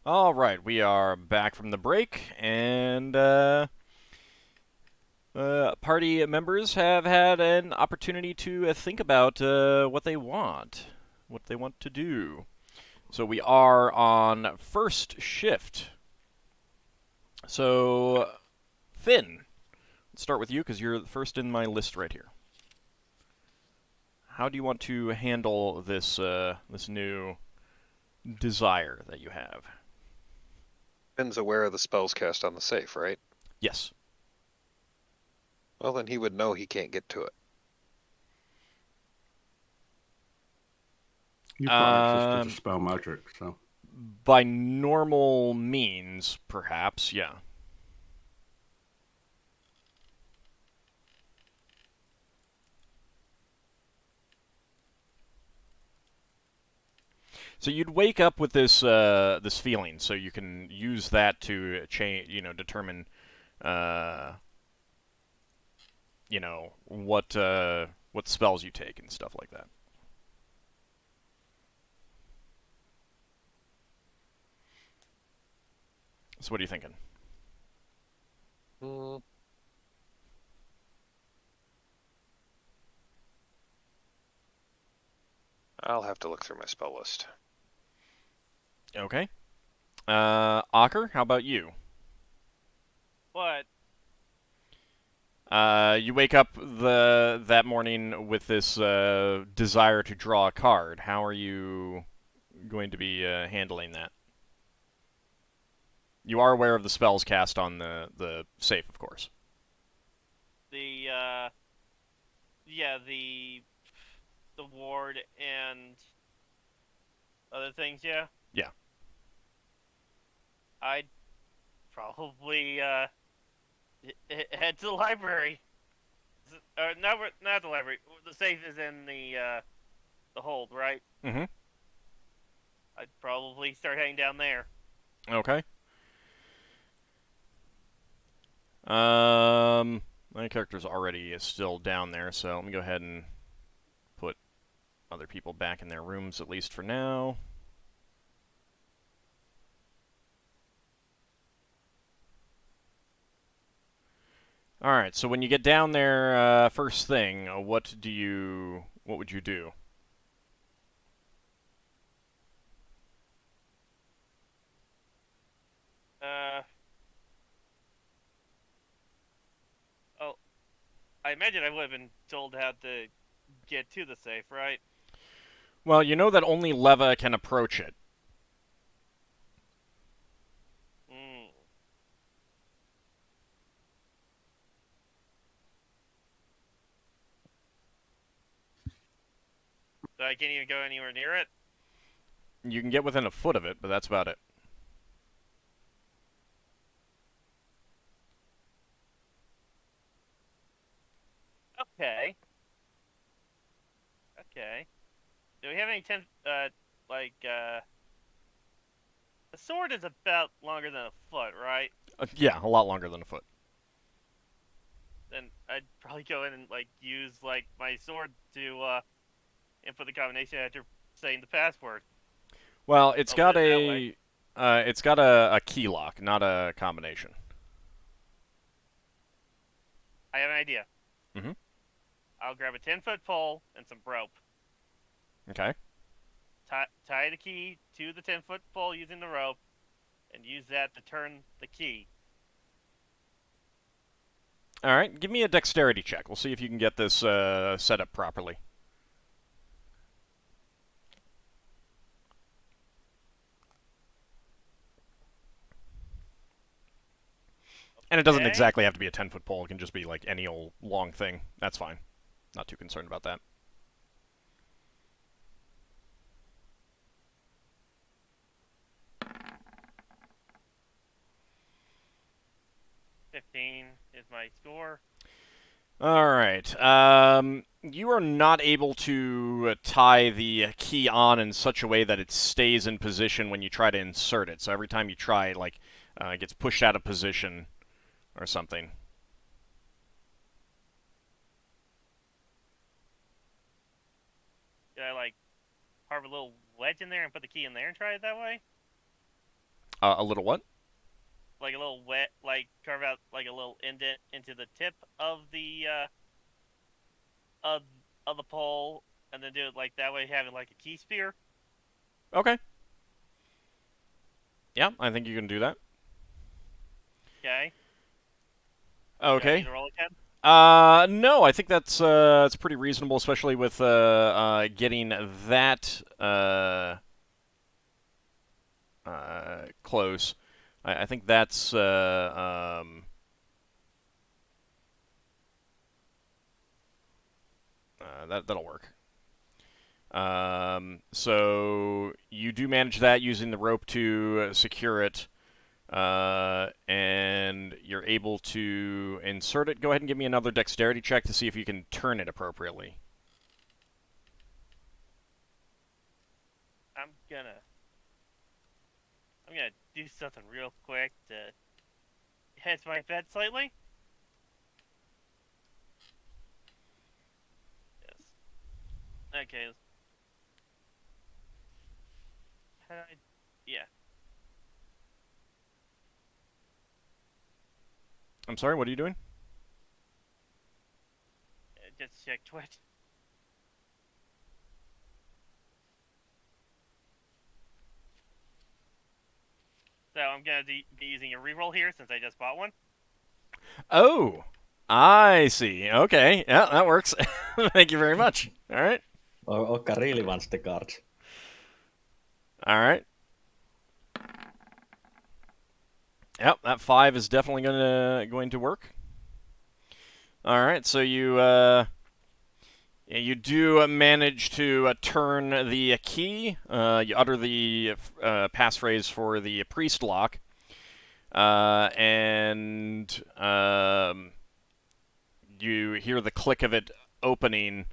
All right, we are back from the break, and party members have had an opportunity to think about what they want to do. So we are on first shift. So, Finn, let's start with you because you're the first in my list right here. How do you want to handle this new desire that you have? Finn's aware of the spells cast on the safe, right? Yes. Well, then he would know he can't get to it. You've got access to the Um, spell magic, so by normal means, perhaps, yeah. So you'd wake up with this feeling, so you can use that to change, determine, uh, what spells you take and stuff like that. So what are you thinking? Hmm, I'll have to look through my spell list. Okay. Ockar, how about you? What? You wake up that morning with this desire to draw a card. How are you going to be handling that? You are aware of the spells cast on the safe, of course. The yeah, the ward and other things. Yeah, Yeah. I'd probably head to the library. Or not the library. The safe is in the hold, right? Mm-hmm. I'd probably start heading down there. Okay. My character's already still down there, so let me go ahead and put other people back in their rooms, at least for now. All right. So when you get down there, first thing, what would you do? Uh, oh, I imagine I would have been told how to get to the safe, right? Well, you know that only Leva can approach it. Hmm. So I can't even go anywhere near it. You can get within a foot of it, but that's about it. Okay. Okay. Do we have any like a sword is about longer than a foot, right? Yeah, a lot longer than a foot. Then I'd probably go in and like use like my sword to input the combination after saying the password. Well, I'll put it that way. it's got a key lock, not a combination. I have an idea. Mm-hmm. I'll grab a 10-foot pole and some rope. Okay. Tie the key to the 10-foot pole using the rope, and use that to turn the key. All right. Give me a dexterity check. We'll see if you can get this set up properly. And it doesn't Okay. exactly have to be a 10-foot pole. It can just be like any old long thing. That's fine. Not too concerned about that. 15 is my score. All right. You are not able to tie the key on in such a way that it stays in position when you try to insert it. So every time you try, it gets pushed out of position or something. Did I like carve a little wedge in there and put the key in there and try it that way? A little what? Like a little wet, like carve out like a little indent into the tip of the of of the pole, and then do it like that way, having like a key spear. Okay. Yeah, I think you can do that. Okay. Do I need Okay. to roll again? No, I think that's it's pretty reasonable, especially with getting that close. I think that's that'll work. So you do manage that using the rope to secure it, and you're able to insert it. Go ahead and give me another dexterity check to see if you can turn it appropriately. I'm gonna do something real quick to hedge my bet slightly. Yes. Okay. How do I? Yeah. I'm sorry, what are you doing? Just check Twitch. So I'm gonna be using a reroll here since I just bought one. Oh, I see. Okay, yeah, that works. Thank you very much. All right. Ockar really wants the cards. All right. Yep, that 5 is definitely going to work. All right, so you do manage to turn the key. You utter the passphrase for the priest lock, and you hear the click of it opening.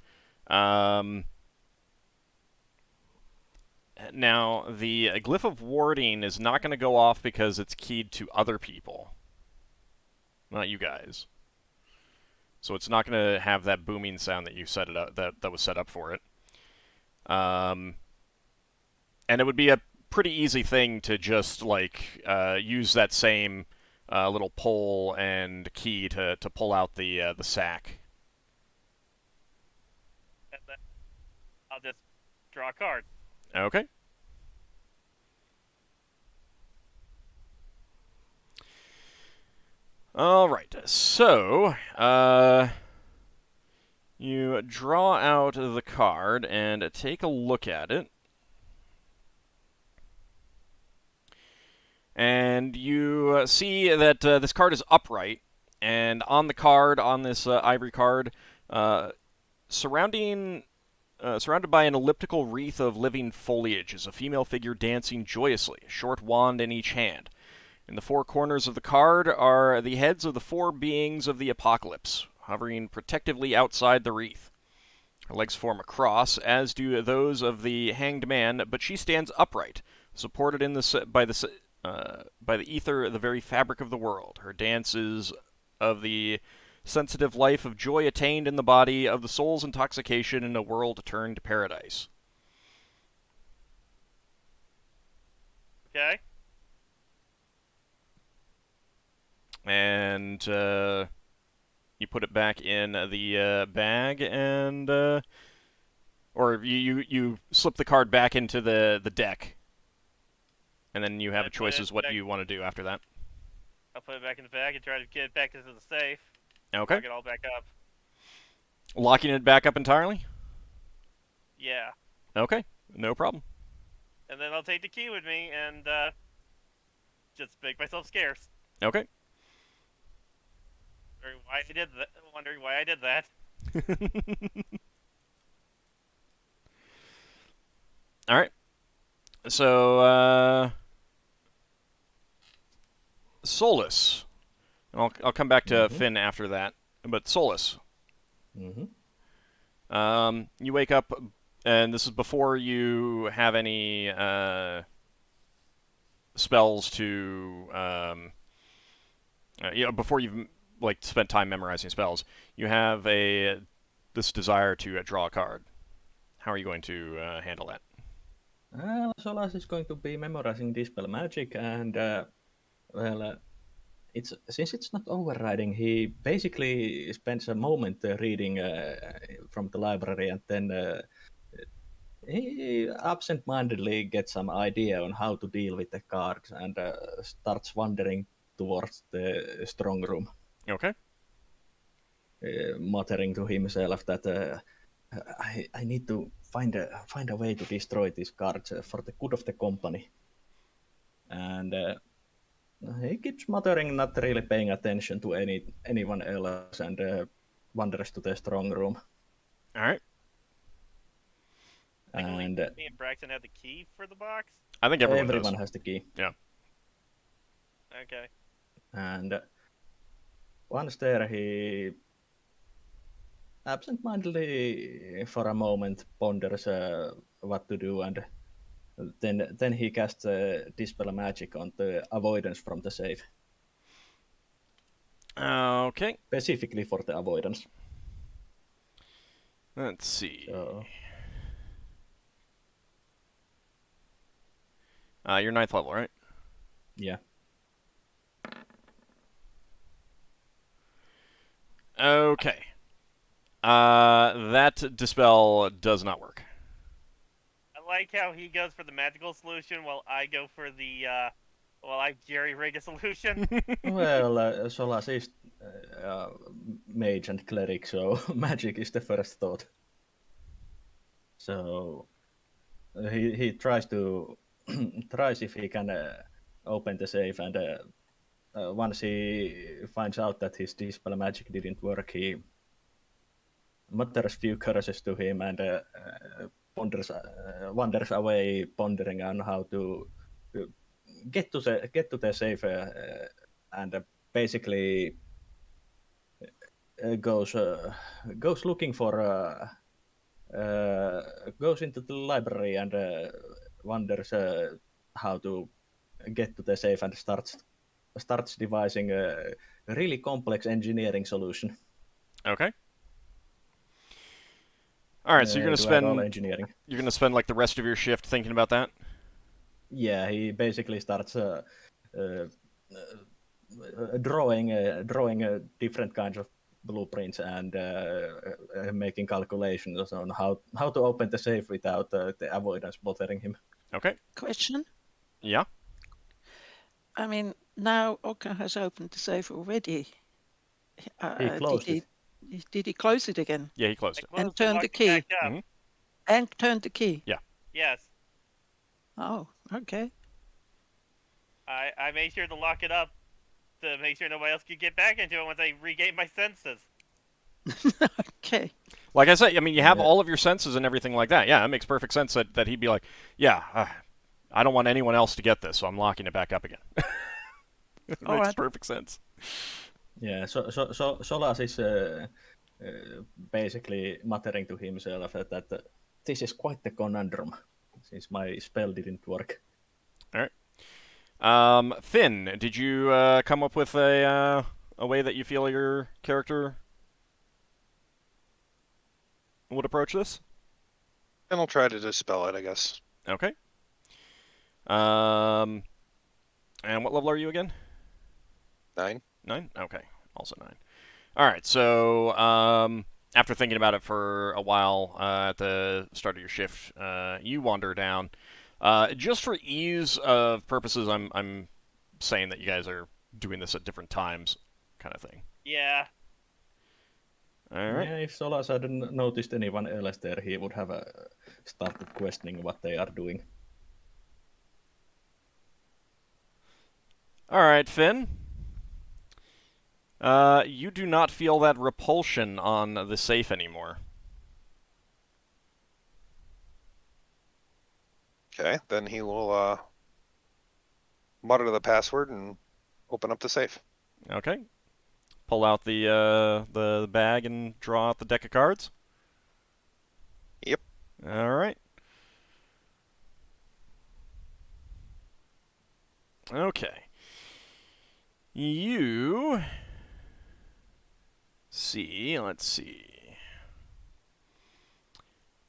Now, the glyph of warding is not going to go off because it's keyed to other people, not you guys. So it's not going to have that booming sound that you set it up that was set up for it. And it would be a pretty easy thing to just like use that same little pole and key to pull out the sack. And then I'll just draw a card. Okay. All right. So, you draw out the card and take a look at it. And you see that this card is upright, and on the card, on this ivory card, surrounded by an elliptical wreath of living foliage, is a female figure dancing joyously, a short wand in each hand. In the four corners of the card are the heads of the four beings of the apocalypse, hovering protectively outside the wreath. Her legs form a cross, as do those of the hanged man, but she stands upright, supported by the ether, the very fabric of the world. Her dance is of the sensitive life of joy attained in the body, of the soul's intoxication in a world turned to paradise. Okay. And you put it back in the bag, and or you slip the card back into the deck, and then you have a choice as what you want to do after that. I'll put it back in the bag and try to get it back into the safe. Okay. Lock it all back up. Locking it back up entirely? Yeah. Okay, no problem. And then I'll take the key with me and just make myself scarce. Okay. Wondering why I did that. All right. So, Solas. And I'll come back to Finn after that. But Solas. You wake up, and this is before you have any spells to, before you've like spent time memorizing spells. You have this desire to draw a card. How are you going to handle that? Solas is going to be memorizing Dispel Magic, and it's since it's not overriding, he basically spends a moment reading from the library, and then he absent-mindedly gets some idea on how to deal with the cards, and starts wandering towards the strong room, Okay. muttering to himself that I need to find a way to destroy these cards for the good of the company. And he keeps muttering, not really paying attention to anyone else, and wanders to the strong room. All right. I believe And me and Braxon have the key for the box. I think everyone everyone does. has the key. Yeah. Okay. And once there, he absent-mindedly for a moment ponders what to do, and then he casts Dispel Magic on the avoidance from the safe, Okay. specifically for the avoidance. Let's see. So, You're 9th level, right? yeah. Okay. That dispel does not work. I like how he goes for the magical solution while I go for the while I jerry-rig a solution. Well, Solas is mage and cleric, so magic is the first thought. So he tries to tries if he can open the safe, and once he finds out that his dispel magic didn't work, he mutters few curses to him, and wanders away, pondering on how to get to the safe, and basically goes looking for goes into the library, and wonders how to get to the safe, and starts devising a really complex engineering solution. Okay. All right, so Do I roll engineering? you're gonna spend like the rest of your shift thinking about that. Yeah, he basically starts drawing different kinds of blueprints, and making calculations on how to open the safe without the avoidance bothering him. Okay. Question. Yeah. I mean, now Ockar has opened the safe already. He closed it. Did he close it again? Yeah, he closed I it. closed And turned locked the it key. back up. Mhm. And turned the key? Yes. Oh, okay. I made sure to lock it up to make sure nobody else could get back into it once I regained my senses. Okay. Like I said, I mean, you have Yeah. all of your senses and everything like that. Yeah, it makes perfect sense that he'd be like, yeah, I don't want anyone else to get this, so I'm locking it back up again. It All makes right. perfect sense. Yeah, so Solas is basically muttering to himself that this is quite the conundrum, since my spell didn't work. Finn, did you come up with a way that you feel your character would approach this? And I'll try to dispel it, I guess. Okay. And what level are you again? 9. 9? Okay, also 9. Alright, so after thinking about it for a while at the start of your shift, you wander down. Just for ease of purposes, I'm saying that you guys are doing this at different times, kind of thing. Yeah. Alright. Yeah, if Solas hadn't noticed anyone else there, he would have started questioning what they are doing. Alright, Finn. You do not feel that repulsion on the safe anymore. Okay, then he will mutter the password and open up the safe. Okay. Pull out the bag and draw out the deck of cards. Yep. All right. Okay. You see. Let's see.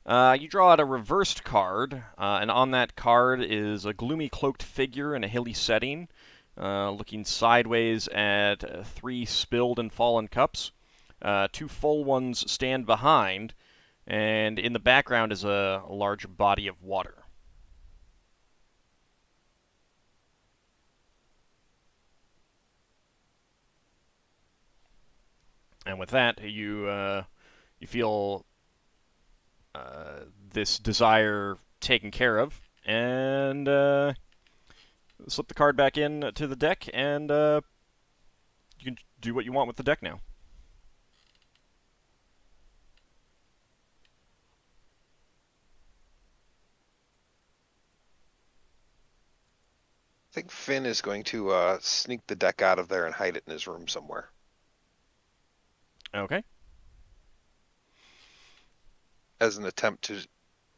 You draw out a reversed card, and on that card is a gloomy cloaked figure in a hilly setting, looking sideways at 3 spilled and fallen cups. 2 full ones stand behind, and in the background is a large body of water. And with that, you feel this desire taken care of, and slip the card back in to the deck, and you can do what you want with the deck now. I think Finn is going to sneak the deck out of there and hide it in his room somewhere. Okay. As an attempt to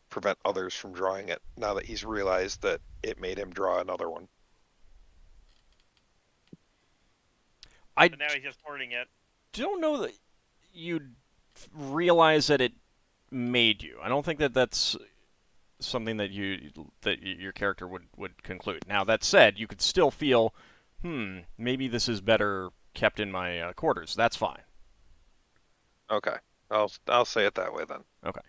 prevent others from drawing it, now that he's realized that it made him draw another one. But now he's just hoarding it. Don't know that you'd realize that it made you. I don't think that that's something that your character would conclude. Now that said, you could still feel, maybe this is better kept in my quarters. That's fine. Okay, I'll say it that way then. Okay.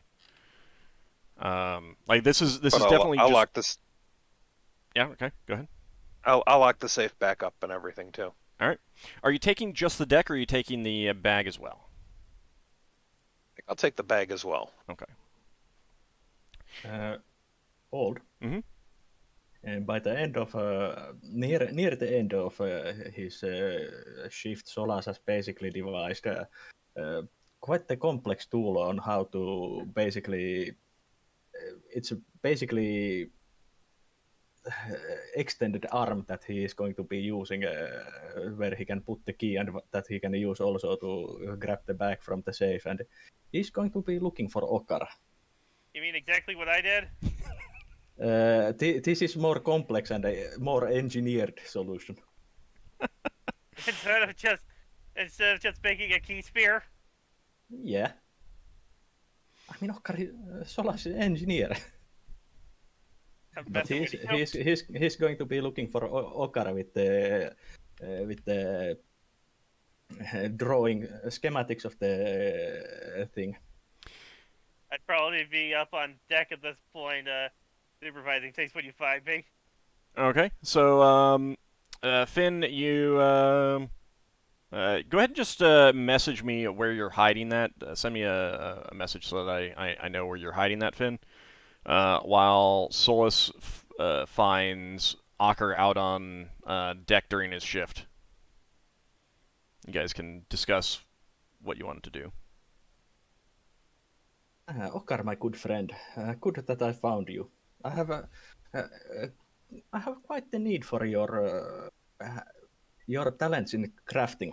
Like this is But definitely I'll just... lock this. Yeah. Okay. Go ahead. I'll lock the safe back up and everything too. All right. Are you taking just the deck, or are you taking the bag as well? I'll take the bag as well. Okay. Old. Mm-hmm. And by the end of near the end of his shift, Solas has basically devised quite a complex tool on how to basically. It's basically extended arm that he is going to be using, where he can put the key and that he can use also to grab the bag from the safe. And he's going to be looking for Ockar. You mean exactly what I did? This is more complex and a more engineered solution. instead of just making a key spear. Yeah. I mean, Ockar, Solas is engineer. But he's going to be looking for Ockar with the drawing schematics of the thing. I'd probably be up on deck at this point, supervising things when you find me. Okay. So, Finn, you go ahead and just message me where you're hiding that. Send me a message so that I know where you're hiding that, Finn. While Solas finds Ockar out on deck during his shift. You guys can discuss what you wanted to do. Ockar, my good friend, good that I found you. I have quite the need for your talents in crafting.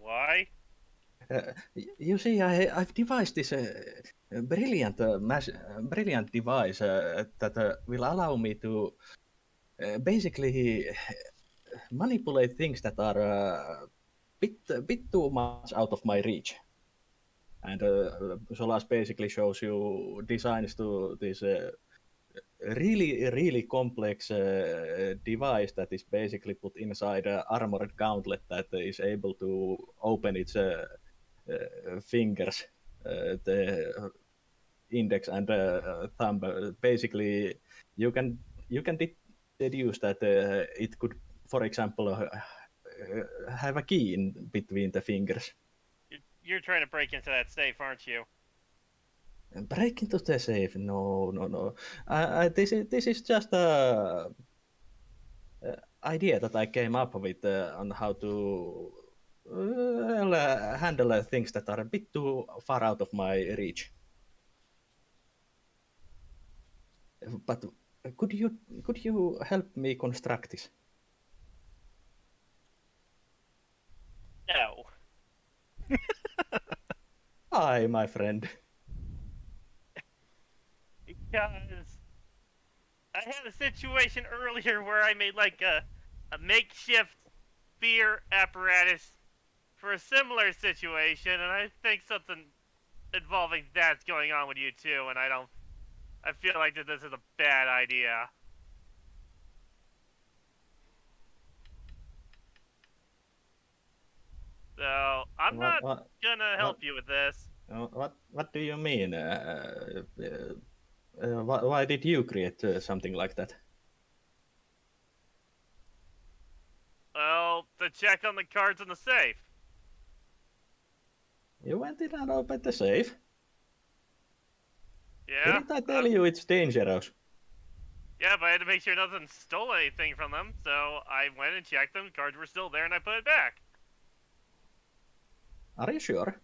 Why? You see, I've devised this brilliant device that will allow me to basically manipulate things that are a bit too much out of my reach. And Solas basically shows you designs to this really complex device that is basically put inside an armored gauntlet that is able to open its fingers, the index and thumb. Basically, you can deduce that it could, for example, have a key in between the fingers. You're trying to break into that safe, aren't you? Break into the safe? No. This is just a idea that I came up with on how to handle things that are a bit too far out of my reach. But could you help me construct this? No. Hi, my friend. Because I had a situation earlier where I made like a makeshift spear apparatus for a similar situation, and I think something involving that's going on with you too, and I feel like that this is a bad idea. So I'm not gonna help you with this. What do you mean? Why did you create something like that? Well, to check on the cards in the safe. You went in and opened the safe? Yeah. Didn't I tell you it's dangerous? Yeah, but I had to make sure nothing stole anything from them, so I went and checked them. Cards were still there, and I put it back. Are you sure?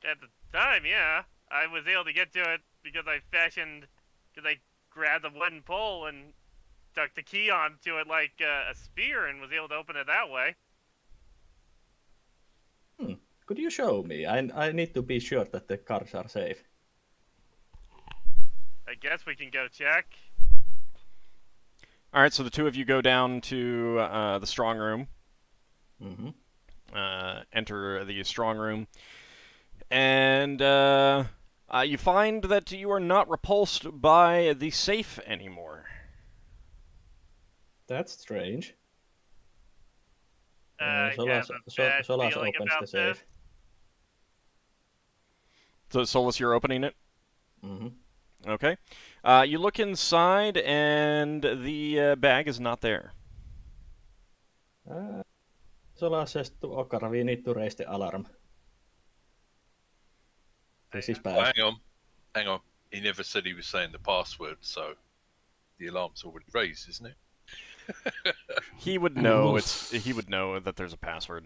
At the time, yeah. I was able to get to it because I grabbed a wooden pole and stuck the key onto it like a spear and was able to open it that way. Could you show me? I need to be sure that the cards are safe. I guess we can go check. All right, so the two of you go down to the strong room. Mm-hmm. Enter the strong room, and you find that you are not repulsed by the safe anymore. That's strange. I have a bad Solas feeling opens about the safe. this. So, Solas, you're opening it? Mm-hmm. Okay. You look inside, and the bag is not there. Solas says to Ockar, we need to raise the alarm. This is Oh, bad. hang on. He never said he was saying the password, so the alarm's already raised, isn't it? He would know. He would know that there's a password.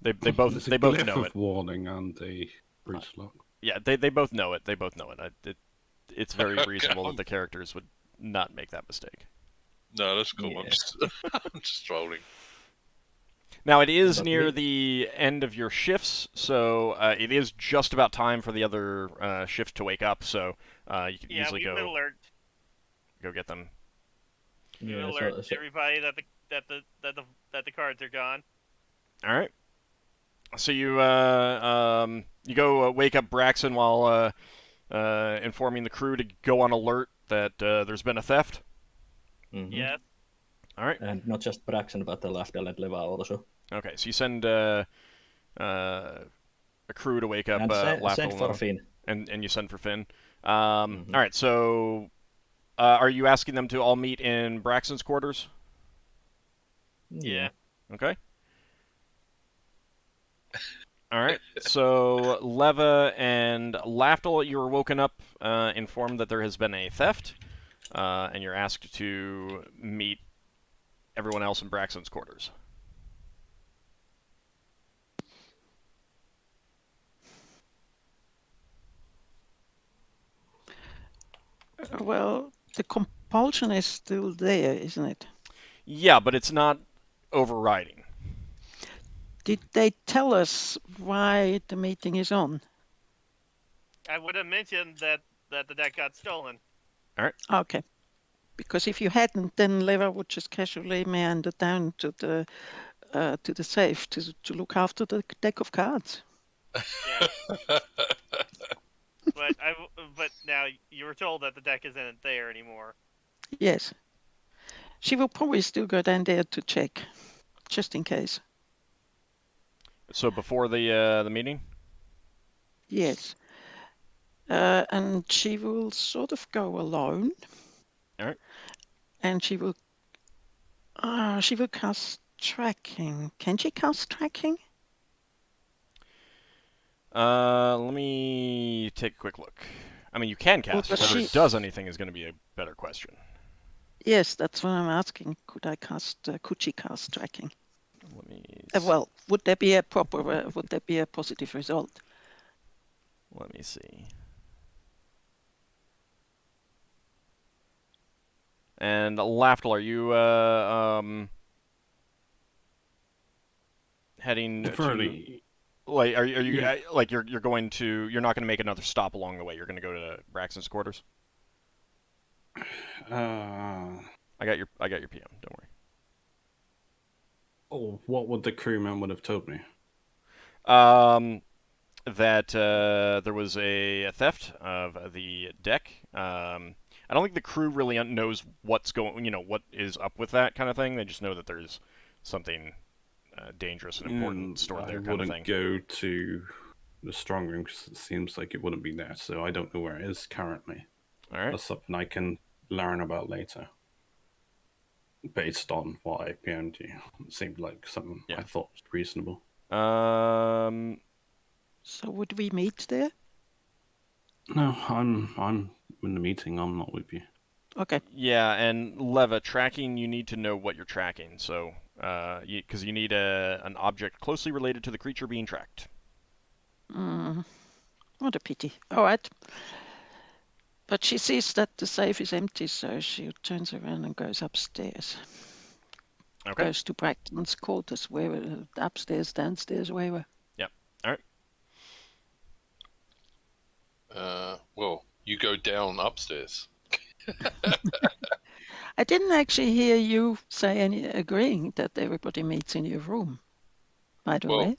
They There's both a they both glyph know of it. warning and the breach lock. Yeah, they both know it. They both know it. It's very reasonable that the characters would not make that mistake. No, that's cool. Yeah. I'm just trolling. Now, it is But near the end of your shifts, so it is just about time for the other shift to wake up, so you can easily we go get them. We Yeah, alert everybody that the cards are gone. All right. So you you go wake up Braxon while informing the crew to go on alert that there's been a theft. Mm-hmm. Yes. All right. And not just Braxon, but the Lafdul and Leva also. Okay, so you send a crew to wake up And Lafdul send for Finn. and you send for Finn. Mm-hmm. All right, so are you asking them to all meet in Braxton's quarters? Yeah. Okay. All right. So Leva and Lafdul, you were woken up, informed that there has been a theft, and you're asked to meet everyone else in Braxton's quarters. Well, the compulsion is still there, isn't it? Yeah, but it's not overriding. Did they tell us why the meeting is on? I would have mentioned that the deck got stolen. Okay. Because if you hadn't, then Leva would just casually meander down to the safe to look after the deck of cards. Yeah. But now you were told that the deck isn't there anymore. Yes. She will probably still go down there to check, just in case. So before the meeting? Yes. And she will sort of go alone. All right. And she will cast tracking. Can she cast tracking? Let me take a quick look. I mean, you can cast it. Whether it does anything is going to be a better question. Yes, that's what I'm asking. Could she cast tracking? Let me. Well, would there be a positive result? Let me see. And Lafdul, are you heading to? Like, are you like you're going to? You're not going to make another stop along the way. You're going to go to Braxton's quarters. I got your PM. Don't worry. Oh, what would the crewman would have told me? That there was a theft of the deck. I don't think the crew really knows what's going, what is up with that kind of thing. They just know that there's something dangerous and important stored there, I kind of wouldn't thing. go to the strong room because it seems like it wouldn't be there, so I don't know where it is currently. All right. That's something I can learn about later, based on what I PM'd you. It seemed like something Yeah. I thought was reasonable. So would we meet there? No, I'm in the meeting. I'm not with you. Okay. Yeah, and Leva, tracking, you need to know what you're tracking. So, because you need an object closely related to the creature being tracked. What a pity. All right. But she sees that the safe is empty, so she turns around and goes upstairs. Okay. Goes to Braxton's quarters, where upstairs, downstairs, wherever. Yep. All right. Well, you go down upstairs. I didn't actually hear you say any agreeing that everybody meets in your room. By the Well, way.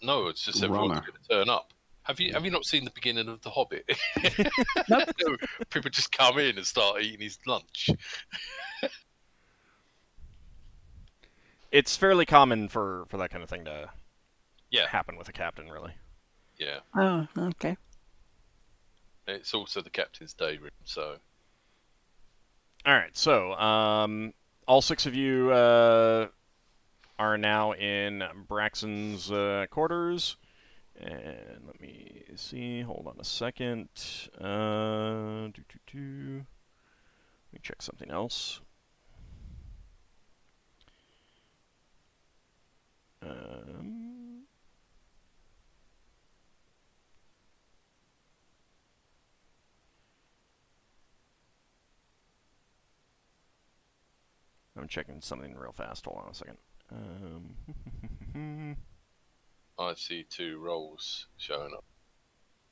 No, it's just everyone's Runner. going to turn up. Have you not seen the beginning of The Hobbit? Nope. No, people just come in and start eating his lunch. It's fairly common for that kind of thing to Yeah, happen with a captain, really. yeah. Oh, okay. It's also the captain's day room, so All right. So, all 6 of you are now in Braxon's quarters. And let me see. Hold on a second. Let me check something else. I'm checking something real fast. Hold on a second. I see 2 rolls showing up.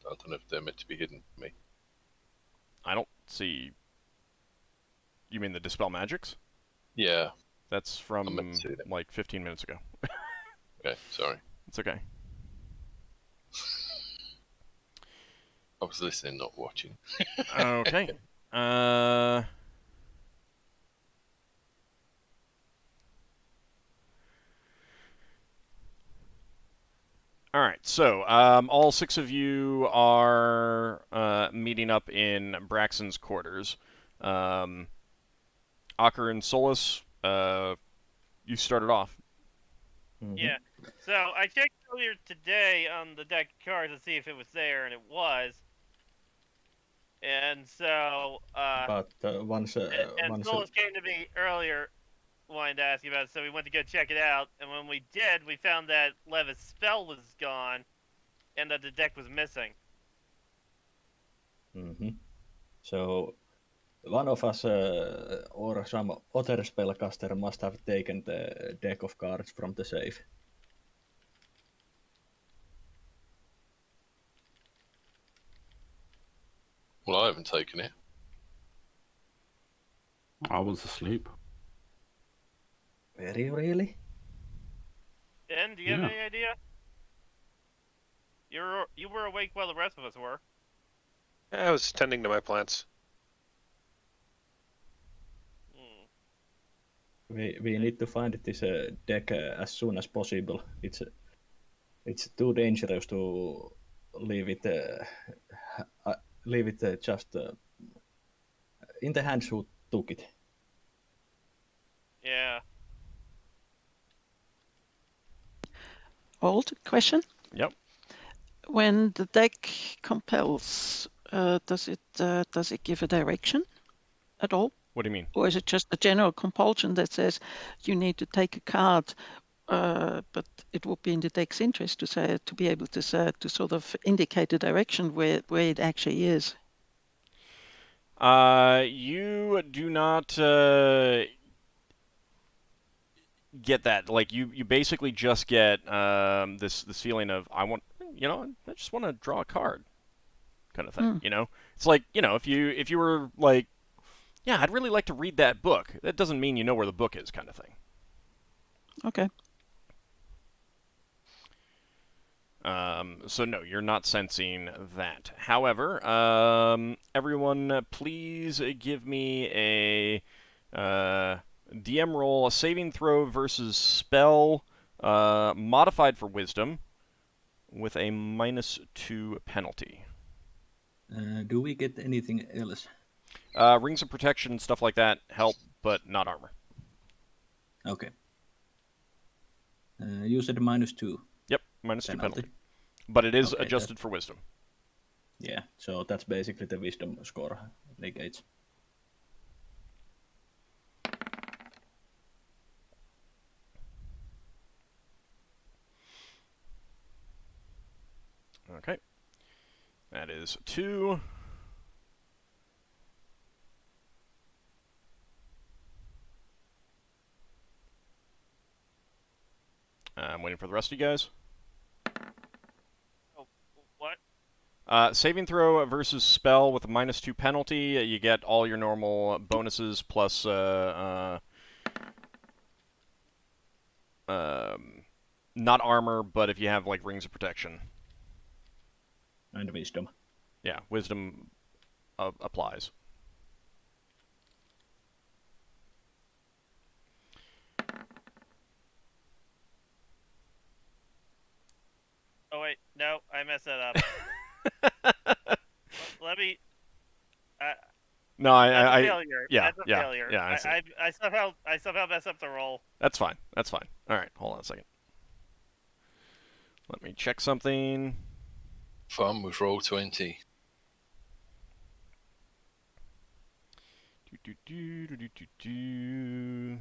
I don't know if they're meant to be hidden from me. I don't see. You mean the Dispel Magics? Yeah, That's I from meant to see them. like 15 minutes ago. Okay, sorry. It's okay. I was listening, not watching. Okay. All right. So, all 6 of you are meeting up in Braxon's quarters. Ockar and Solas, you started off. Mhm. Yeah. So I checked earlier today on the deck of cards to see if it was there, and it was. And so, But once and Solas came to me earlier, wanting to ask you about it, so we went to go check it out. And when we did, we found that Leva's spell was gone, and that the deck was missing. So one of us or some other spellcaster must have taken the deck of cards from the safe. Well, I haven't taken it. I was asleep. Very really? And do you have Yeah. any idea? You were awake while the rest of us were. I was tending to my plants. Hmm. We need to find this deck as soon as possible. It's too dangerous to leave it just in the hands who took it. Yeah. Old question. Yep. When the deck compels, does it give a direction at all? What do you mean? Or is it just a general compulsion that says you need to take a card, but it would be in the deck's interest to be able to sort of indicate the direction where it actually is? You do not get that. Like you basically just get this feeling of I just want to draw a card, kind of thing. It's like if you were like, yeah, I'd really like to read that book. That doesn't mean you know where the book is, kind of thing. Okay. So no, you're not sensing that. However, everyone, please give me a DM roll, a saving throw versus spell, modified for wisdom, with a -2 penalty. Do we get anything else? Rings of protection and stuff like that help, but not armor. Okay. You said -2 Yep, -2 penalty. penalty. But it is Okay, adjusted for wisdom. Yeah, so that's basically the wisdom score negates. Okay. That is 2. I'm waiting for the rest of you guys. Oh, what? Saving throw versus spell with a -2 penalty. You get all your normal bonuses plus not armor, but if you have like rings of protection. And wisdom. Yeah, wisdom applies. Oh wait, no, I messed that up. Let me. No, That's a I failure. yeah, That's a yeah, failure. yeah, I see. I somehow messed up the roll. That's fine. That's fine. All right, hold on a second. Let me check something. Fun with roll 20. Do.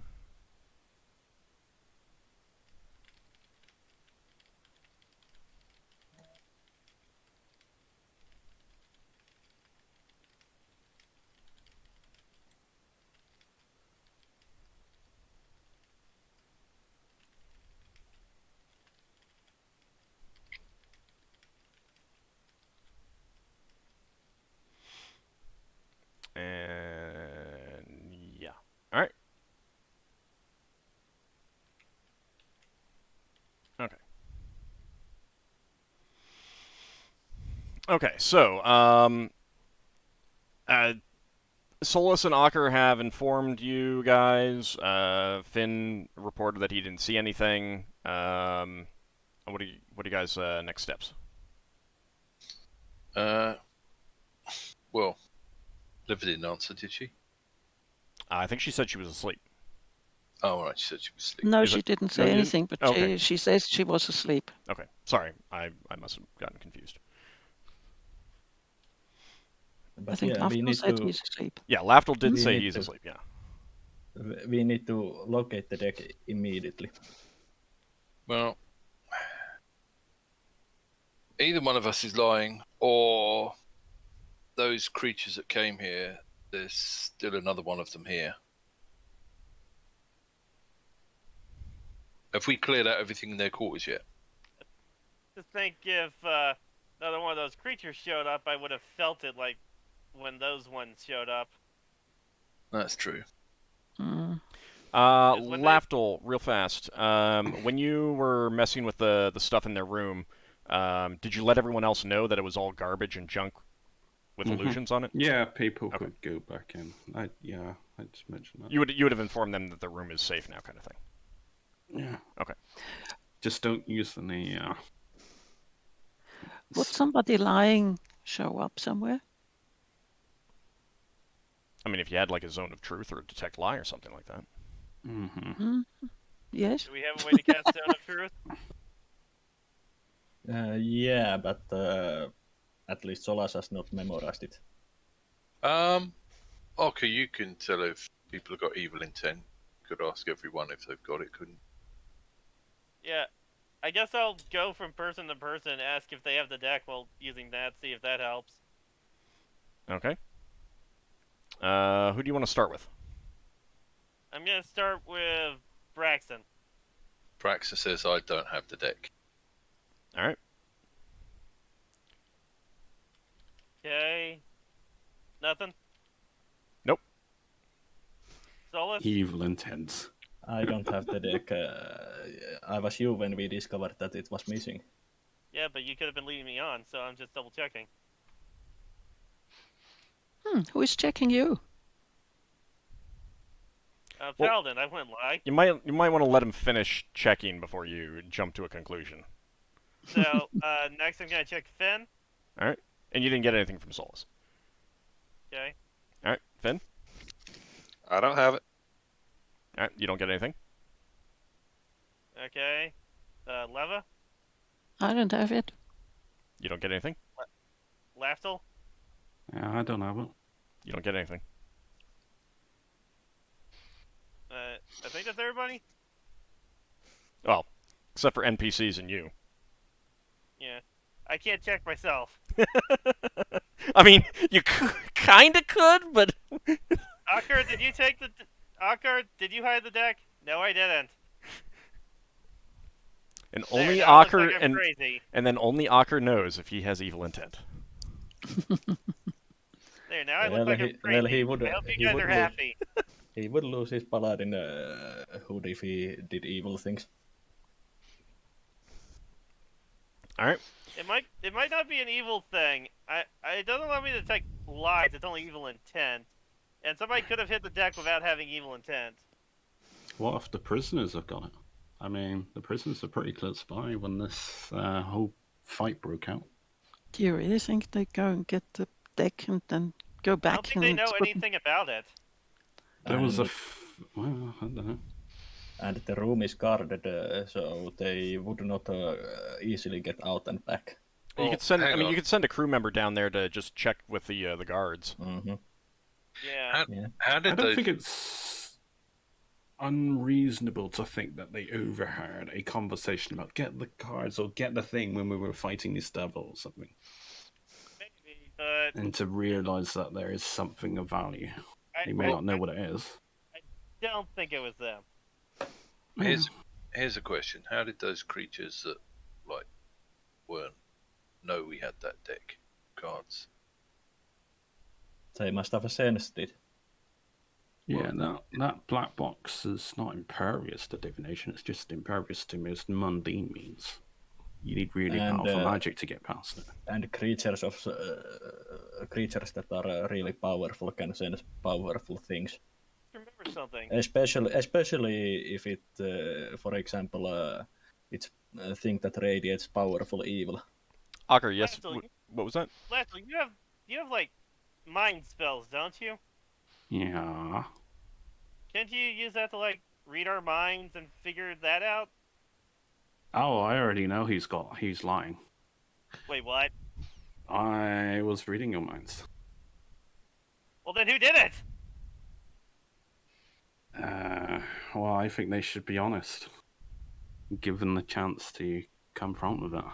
And yeah. All right. Okay. Okay, so Solas and Ockar have informed you guys. Finn reported that he didn't see anything. What are you guys' next steps? Well, Liver didn't answer, did she? I think she said she was asleep. Oh, right, she said she was asleep. No, Is she it- didn't no, say you didn't? anything, but Okay. she says she was asleep. Okay, sorry, I must have gotten confused. But I think yeah, we Lafdul need said to he's asleep. Yeah, Lafdul did We say need he's to- asleep. Yeah. we need to locate the deck immediately. Well, either one of us is lying, or those creatures that came here, there's still another one of them here. Have we cleared out everything in their quarters yet? Just think if another one of those creatures showed up, I would have felt it like when those ones showed up. That's true. Mm. Is when they- Lafdul, real fast. When you were messing with the stuff in their room, did you let everyone else know that it was all garbage and junk with Mhm. illusions on it? Yeah, people Okay. could go back in. I just mentioned that. You would have informed them that the room is safe now, kind of thing. Yeah. Okay. Just don't use any. Would somebody lying show up somewhere? I mean, if you had like a zone of truth or a detect lie or something like that. Mm-hmm. Yes. Do we have a way to cast Stone of Truth? Yeah, but at least Solas has not memorized it. Okay, you can tell if people have got evil intent. Could ask everyone if they've got it, couldn't? Yeah. I guess I'll go from person to person, ask if they have the deck while using that, see if that helps. Okay. Who do you want to start with? I'm gonna start with Braxon. Braxon says I don't have the deck. All right. Okay. Nothing? Nope. Solas? Evil intents. I don't have the deck. I was you when we discovered that it was missing. Yeah, but you could have been leading me on, so I'm just double checking. Who is checking you? Well- Paladin, I wouldn't lie. You might want to let him finish checking before you jump to a conclusion. So, next I'm gonna check Finn. All right. And you didn't get anything from Solas. Okay. All right, Finn. I don't have it. All right, you don't get anything. Okay. Leva? I don't have it. You don't get anything. Lafdul? Yeah, I don't have it. You don't get anything. I think that's everybody? Well, except for NPCs and you. Yeah. I can't check myself. I mean, you kind of could, but Ockar, did you take the... Ockar, did you hide the deck? No, I didn't. and There, only now it looks Ockar like I'm crazy. and then only Ockar knows if he has evil intent. There, now I Well, look like I'm crazy. he would. I hope He you guys would are lose. happy. He would lose his paladin hood if he did evil things. All right. It might not be an evil thing. It doesn't allow me to detect lies. It's only evil intent. And somebody could have hit the deck without having evil intent. What if the prisoners have got it? I mean, the prisoners are pretty close by when this whole fight broke out. Do you really think they go and get the deck and then go back? I don't think they and know put- anything about it. There was a... And- well, I don't know. And the room is guarded, so they would not easily get out and back. you Well, could send. I hang mean, on. you could send a crew member down there to just check with the guards. Mm-hmm. Yeah. How I did don't those... think it's unreasonable to think that they overheard a conversation about get the cards or get the thing when we were fighting this devil or something, Maybe, but and to realise that there is something of value. I They may not know what it is. don't think it was them. Here's a question. How did those creatures that, like, weren't know we had that deck cards? They must have sensed it. Yeah, that black box is not impervious to divination. It's just impervious to most mundane means. You need really And, powerful magic to get past it. And creatures that are really powerful can sense powerful things. Remember something. Especially if it, for example, it's a thing that radiates powerful evil. Ockar, yes. Lafdul, What was that? Lafdul, you have like mind spells, don't you? Yeah. Can't you use that to like read our minds and figure that out? Oh, I already know he's lying. Wait, what? I was reading your minds. Well, then who did it? Well, I think they should be honest. Given the chance to confront with it.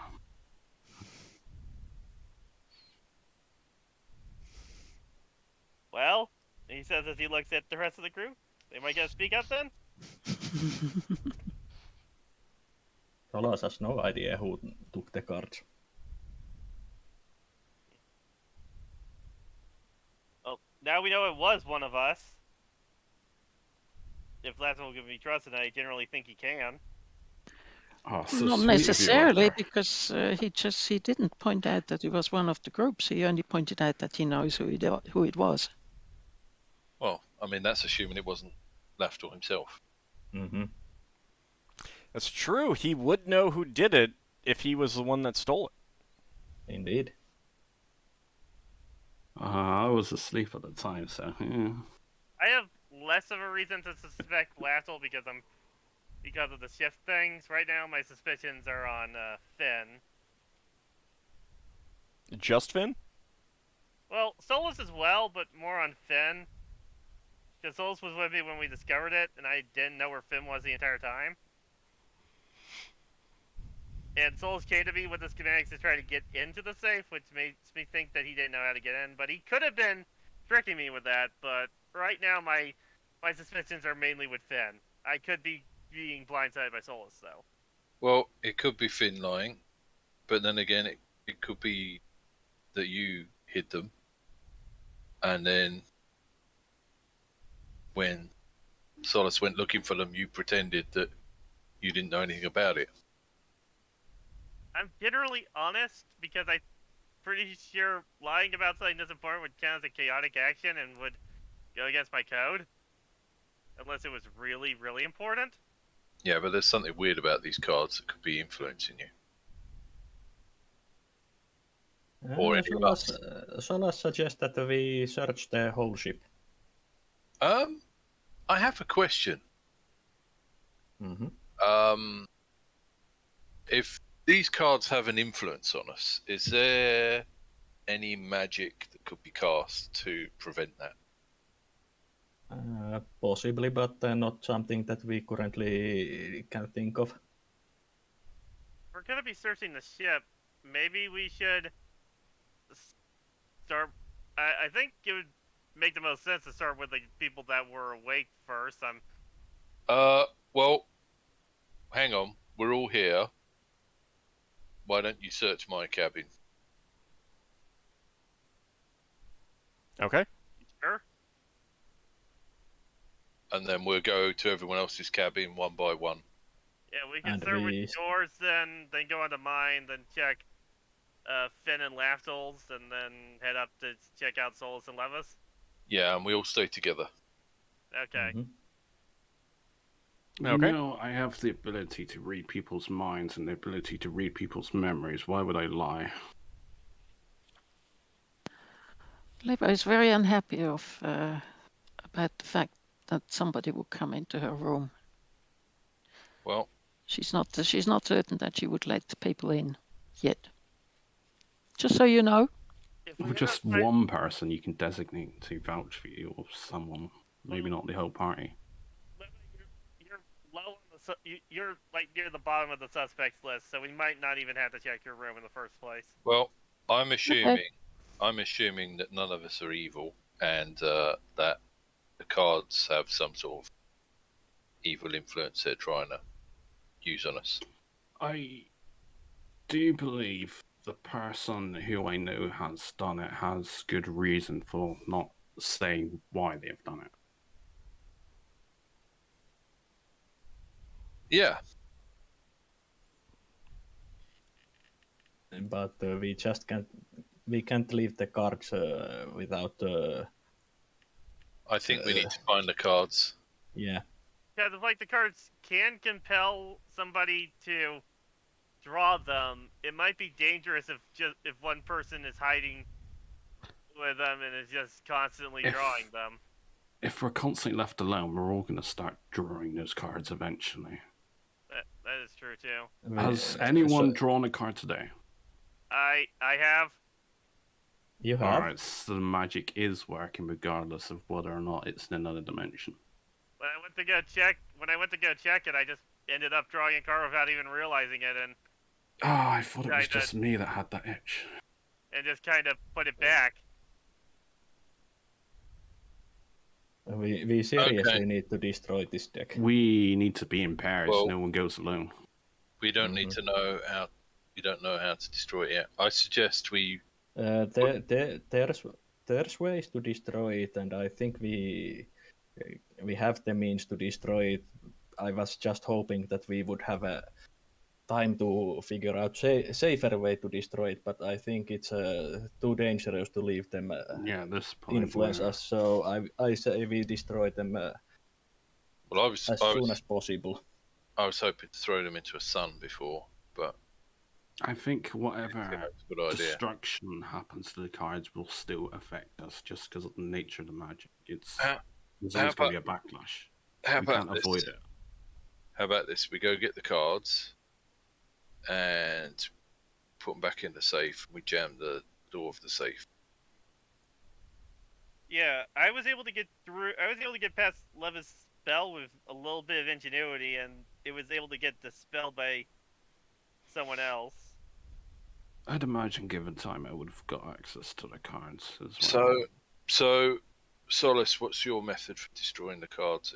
Well, he says as he looks at the rest of the crew. They might get to speak up then? Solas has no idea who took the cards. Well, now we know it was one of us. If Lafdul can be trusted, I generally think he can. Oh, so Not sweet of you, necessarily, Ockar. because he didn't point out that he was one of the groups. He only pointed out that he knows who it was. Well, I mean, that's assuming it wasn't Lafdul himself. Mm-hmm. That's true. He would know who did it if he was the one that stole it. Indeed. I was asleep at the time, so yeah. I have less of a reason to suspect Lafdul because of the shift things. Right now, my suspicions are on Finn. Just Finn? Well, Solas as well, but more on Finn. Because Solas was with me when we discovered it, and I didn't know where Finn was the entire time. And Solas came to me with the schematics to try to get into the safe, which makes me think that he didn't know how to get in. But he could have been tricking me with that. But right now, my suspicions are mainly with Finn. I could be being blindsided by Solas, though. Well, it could be Finn lying, but then again, it could be that you hid them, and then when Solas went looking for them, you pretended that you didn't know anything about it. I'm generally honest because I'm pretty sure lying about something that's important would count as a chaotic action and would go against my code. Unless it was really, really important. Yeah, but there's something weird about these cards that could be influencing you. Or any of us. Solas suggests that we search the whole ship. I have a question. Mm-hmm. If these cards have an influence on us, is there any magic that could be cast to prevent that? Possibly, but not something that we currently can think of. We're gonna be searching the ship. Maybe we should start. I think it would make the most sense to start with the people that were awake first. Well, hang on. We're all here. Why don't you search my cabin? Okay. Sure. And then we'll go to everyone else's cabin one by one. Yeah, we can And start with we- yours, then go on to mine, then check Finn and Lafdul's, and then head up to check out Solas and Levis. Yeah, and we all stay together. Okay. Mhm. Okay. You know, I have the ability to read people's minds and the ability to read people's memories. Why would I lie? Leva is very unhappy about the fact that somebody will come into her room. Well, She's not certain that she would let the people in yet. Just so you know. If we Or end just up find- one person you can designate to vouch for you, or someone, maybe not the whole party. You're low on the you're like near the bottom of the suspects list, so we might not even have to check your room in the first place. well, I'm assuming that none of us are evil, and that the cards have some sort of evil influence they're trying to use on us. I do believe the person who I know has done it has good reason for not saying why they've done it. Yeah, But we just can't leave the cards without. I think we need to find the cards. Yeah. Because if like the cards can compel somebody to draw them, it might be dangerous if one person is hiding with them and is just constantly drawing them. If we're constantly left alone, we're all going to start drawing those cards eventually. That is true too. Has anyone drawn a card today? I have. You have? Alright, so the magic is working regardless of whether or not it's in another dimension. When I went to go check it, I just ended up drawing a card without even realizing it, and I thought it was Kinda. just me that had that itch. just kind of put it back. We seriously Okay. need to destroy this deck. We need to be in pairs. Well- No one goes alone. We don't need to know how. We don't know how to destroy it yet. I suggest we. There's ways to destroy it, and I think we have the means to destroy it. I was just hoping that we would have a time to figure out safer way to destroy it, but I think it's too dangerous to leave them Yeah, this point influence where- us. So I say we destroy them Well, I was soon as possible. I was hoping to throw them into a sun before, but I think I whatever think that's a good idea. destruction happens to the cards will still affect us just because of the nature of the magic. It's How- there's how always going to about- be a backlash. How We about can't this? avoid it. How about this? We go get the cards and put them back in the safe. We jam the door of the safe. Yeah, I was able to get past Levis' spell with a little bit of ingenuity, and it was able to get dispelled by someone else. I'd imagine given time I would have got access to the cards as well. So, Solas, what's your method for destroying the cards?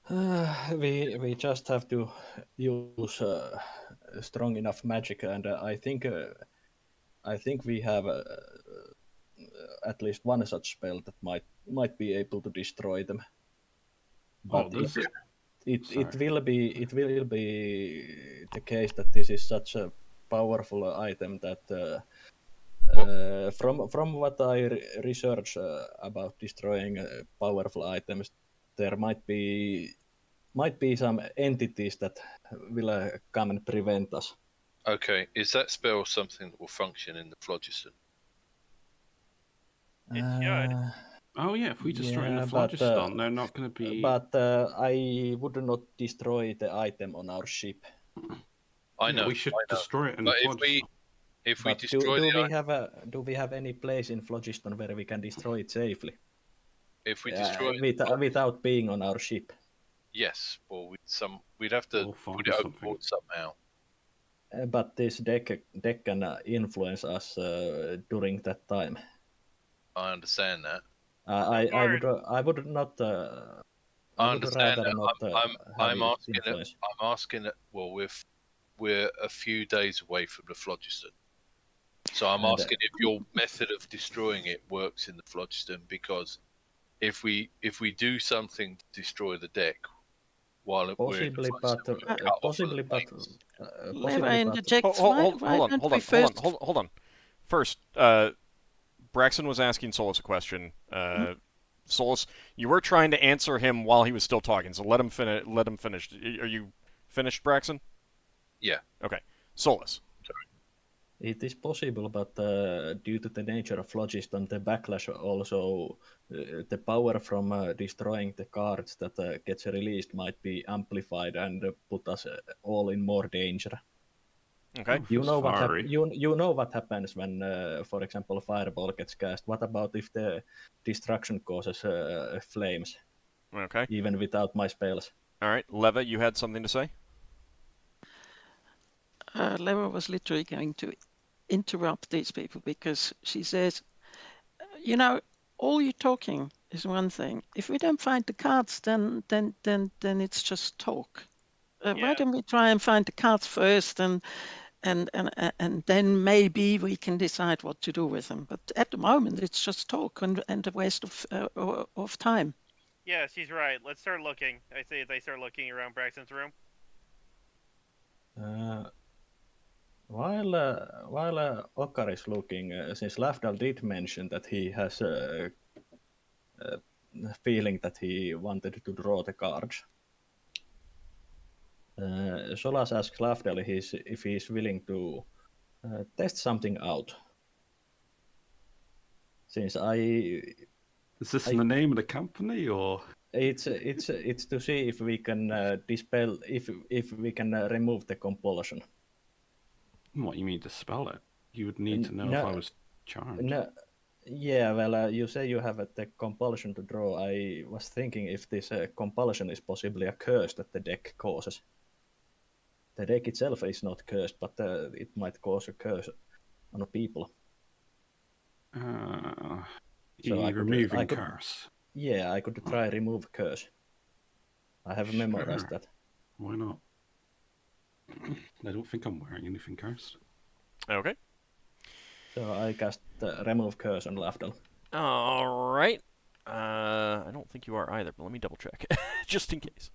We just have to use strong enough magic, and I think we have at least one such spell that might be able to destroy them. Oh, But does it? it will be the case that this is such a powerful item that from what I research about destroying powerful items, there might be some entities that will come and prevent us. Okay, is that spell something that will function in the phlogiston? It should. Oh yeah, if we destroy in yeah, the but, phlogiston, they're not going to be. But I would not destroy the item on our ship. I know. We should I know. destroy it in But the phlogiston. if we But destroy do we have any place in Phlogiston where we can destroy it safely if we destroy it, without being on our ship? yes, or we'd have to We'll find put it something. overboard somehow. But this deck can influence us during that time. I understand that. I would not. I I would understand rather that. not I'm have asking it. influence. I'm asking it. Well, we're a few days away from the phlogiston, so I'm And, asking if your method of destroying it works in the phlogiston. Because if we do something to destroy the deck while we're in the Possibly, phlogiston, but we cut off possibly, the but links. Leva possibly, but interjects. Hold Why on, don't hold we on, first? hold on. First, Braxon was asking Solas a question. Solas, you were trying to answer him while he was still talking, so let him finish. Are you finished, Braxon? Yeah. Okay. Solas. it is possible, but due to the nature of Phlogiston, the backlash also, the power from destroying the cards that gets released might be amplified and put us all in more danger. Okay. You know what Fiery. you know what happens when, for example, fireball gets cast. What about if the destruction causes flames, Okay. even without my spells? All right. Leva, you had something to say? Leva was literally going to interrupt these people because she says, all you're talking is one thing. If we don't find the cards, then it's just talk. Why Yeah. don't we try and find the cards first, and then maybe we can decide what to do with them. But at the moment, it's just talk and a waste of time. Yeah, she's right. Let's start looking. I say as I start looking around Braxton's room. While Ockar is looking, since Lafdul did mention that he has a feeling that he wanted to draw the cards, Solas asks Lafdul if he's willing to test something out. Since Is this in the name of the company or? it's to see if we can dispel if we can remove the compulsion. What you mean dispel it? You would need to know if I was charmed. No, yeah, well, you say you have the compulsion to draw. I was thinking if this compulsion is possibly a curse that the deck causes. The deck itself is not cursed, but it might cause a curse on people. Removing curse. Yeah, I could try remove curse. I have memorized that. Why not? I don't think I'm wearing anything cursed. Okay. So I cast remove curse on Lafdul. All right. I don't think you are either, but let me double check, just in case.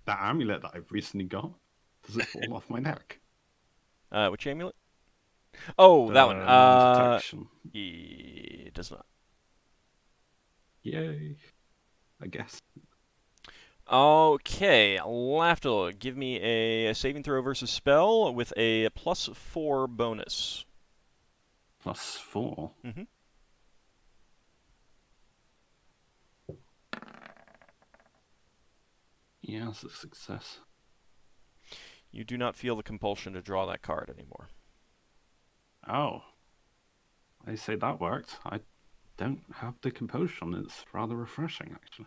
That amulet that I've recently got, does it fall off my neck? Which amulet? Oh, that one. Non-detection. It does not. Yay. I guess. Okay, Lafdul, give me a saving throw versus spell with a +4 bonus. +4? Mm-hmm. Yeah, that's a success. You do not feel the compulsion to draw that card anymore. Oh. I say that worked. I don't have the compulsion. It's rather refreshing, actually.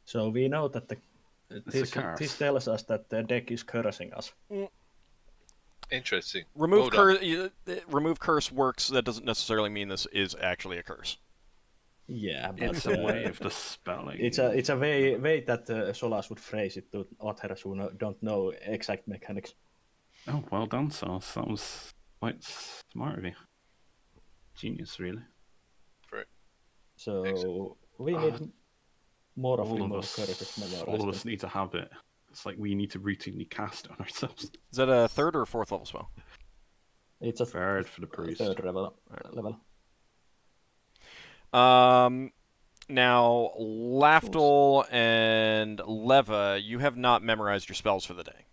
So we know that this curse. tells us that the deck is cursing us. Interesting. Remove Well remove curse works. That doesn't necessarily mean this is actually a curse. Yeah, but It's a way of dispelling. It's a way that Solas would phrase it to authors who don't know exact mechanics. Oh, well done, Solas. That was quite smart of you. Genius, really. Correct. So Excellent. we need more of all of remove us, curses memorized. all of us need to have it. It's like we need to routinely cast it on ourselves. Is that a 3rd or 4th level spell? It's a Third for the priest. 3rd level. Now, Lafdul and Leva, you have not memorized your spells for the day.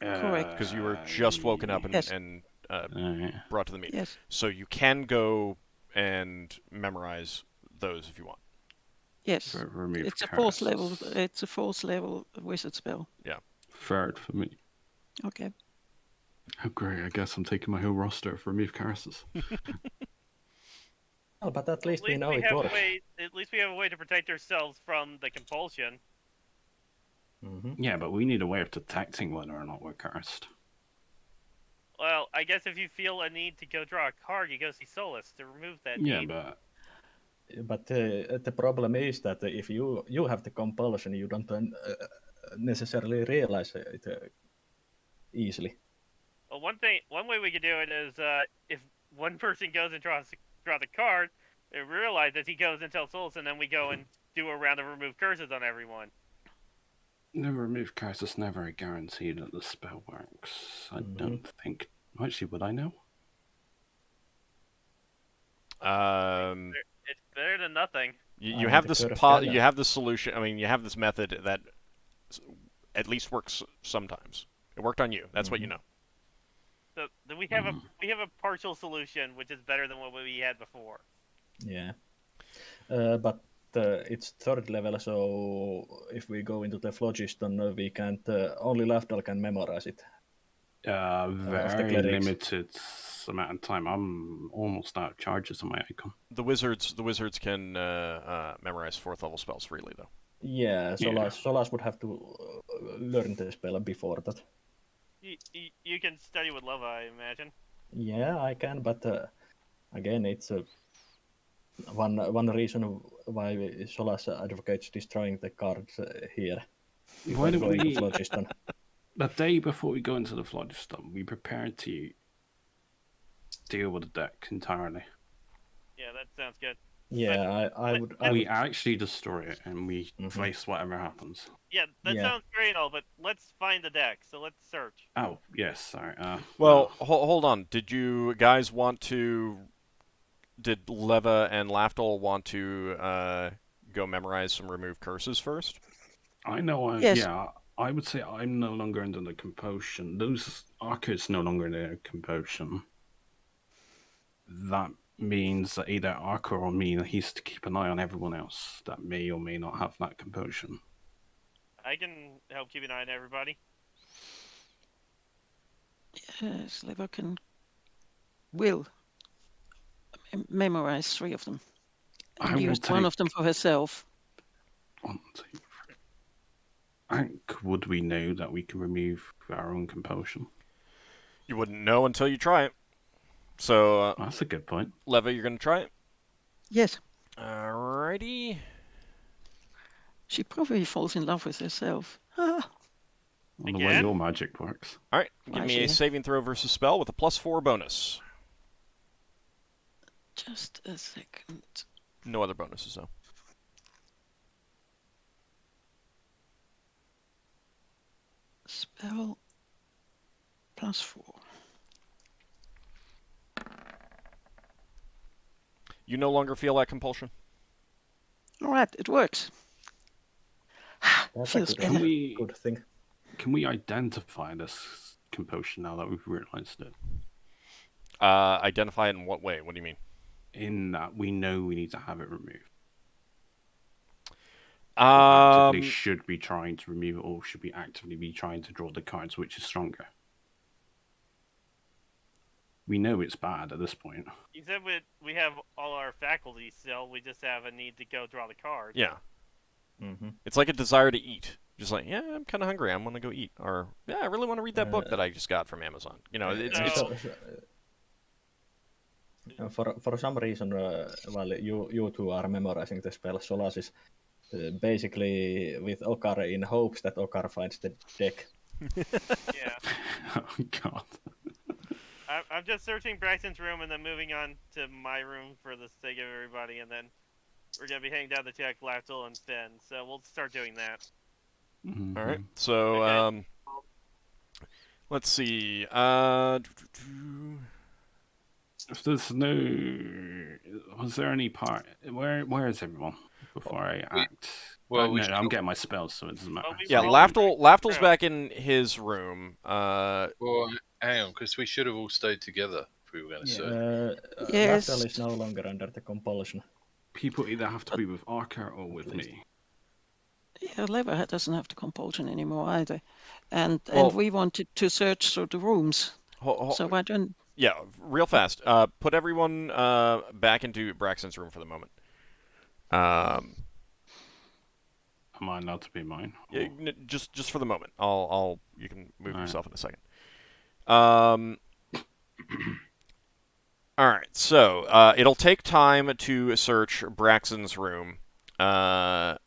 Correct. Because you were just woken up and, Yes. brought to the meeting. Yes. So you can go and memorize those if you want. Yes. remove It's a curses. 4th level. It's a 4th level wizard spell. Third for me. Okay. Oh great! I guess I'm taking my whole roster for remove curses. Well, but at least we know it have works. at least we have a way to protect ourselves from the compulsion. Yeah, but we need a way of detecting whether or not we're cursed. Well, I guess if you feel a need to go draw a card, you go see Solas to remove that Yeah, need. but the problem is that if you have the compulsion, you don't necessarily realize it easily. Well, one way we could do it is if one person goes and draws the card, they realize that he goes and tells Solas, and then we go and do a round of remove curses on everyone. the remove curse is never a guarantee that the spell works. I don't think. Actually, would I know? It's better than nothing. You have this you have this solution. I mean, you have this method that at least works sometimes. It worked on you. That's what you know. So we have a partial solution, which is better than what we had before. Yeah. But it's 3rd level, so if we go into the phlogiston, we can't. Only Lafdul can memorize it. Very clerics. limited amount of time. I'm almost out of charges on my icon. The wizards can memorize 4th level spells freely, though. Yeah, Solas would have to learn the spell before that. You can study with Leva, I imagine. Yeah, I can, but again, it's one reason why Solas advocates destroying the cards here. Why don't going to we, phlogiston. the day before we go into the phlogiston, we prepare to deal with the deck entirely. Yeah, that sounds good. Yeah, I would. We actually destroy it and we face whatever happens. Yeah, that sounds great, all, but let's find the deck. So let's search. Oh yes, sorry. Well, hold on. Did you guys want to? Did Leva and Lafdul want to go memorize some remove curses first? I know. Yes. Yeah, I would say I'm no longer under the compulsion. Those Arca's no longer under compulsion. That means that either Arca or me needs to keep an eye on everyone else that may or may not have that compulsion. I can help keep an eye on everybody. Yes, Leva will memorize 3 of them. I And will use one of them for herself. 1, 2, 3. Hank, would we know that we can remove our own compulsion? You wouldn't know until you try it. So, That's a good point. Leva, you're going to try it? Yes. Alrighty. She probably falls in love with herself. Well, the way Again? your magic works. Alright, give me a saving throw versus spell with a +4 bonus. Just a second. No other bonuses, though. Spell +4. You no longer feel that compulsion? All right, it works. That's Feels a good, better. good thing. Can we identify this compulsion now that we've realized it? Identify it in what way? What do you mean? In that we know we need to have it removed. Um, Should be trying to remove it, or should we actively be trying to draw the cards, which is stronger? We know it's bad at this point. You said we have all our faculties still. We just have a need to go draw the card. yeah. Mm-hmm. It's like a desire to eat. Just like, yeah, I'm kind of hungry. I'm going to go eat. Or, yeah, I really want to read that book that I just got from Amazon. You know, it's For some reason, while you two are memorizing the spell, Solas is basically with Ockar in hopes that Ockar finds the deck. Yeah. Oh god. I'm just searching Braxton's room and then moving on to my room for the sake of everybody, and then we're gonna be heading down to check Lafdul and Finn, so we'll start doing that. All right. So Okay. let's see. If there's no, was there any part? Where is everyone before I act? well, we no, I'm should- getting my spells, so it doesn't matter. Well, we Yeah, were all Lafdul's Yeah. back in his room. Well, hang on, because we should have all stayed together if we were going to search. Yes. Lafdul is no longer under the compulsion. People either have to be with Ockar or with least. me. Yeah, Lever doesn't have the compulsion anymore either, and Well- we wanted to search through the rooms. So why don't? Yeah, real fast. Put everyone back into Braxon's room for the moment. Am I allowed to be mine? Yeah, just for the moment. You can move All right. yourself in a second. All right. So it'll take time to search Braxon's room. Lafdul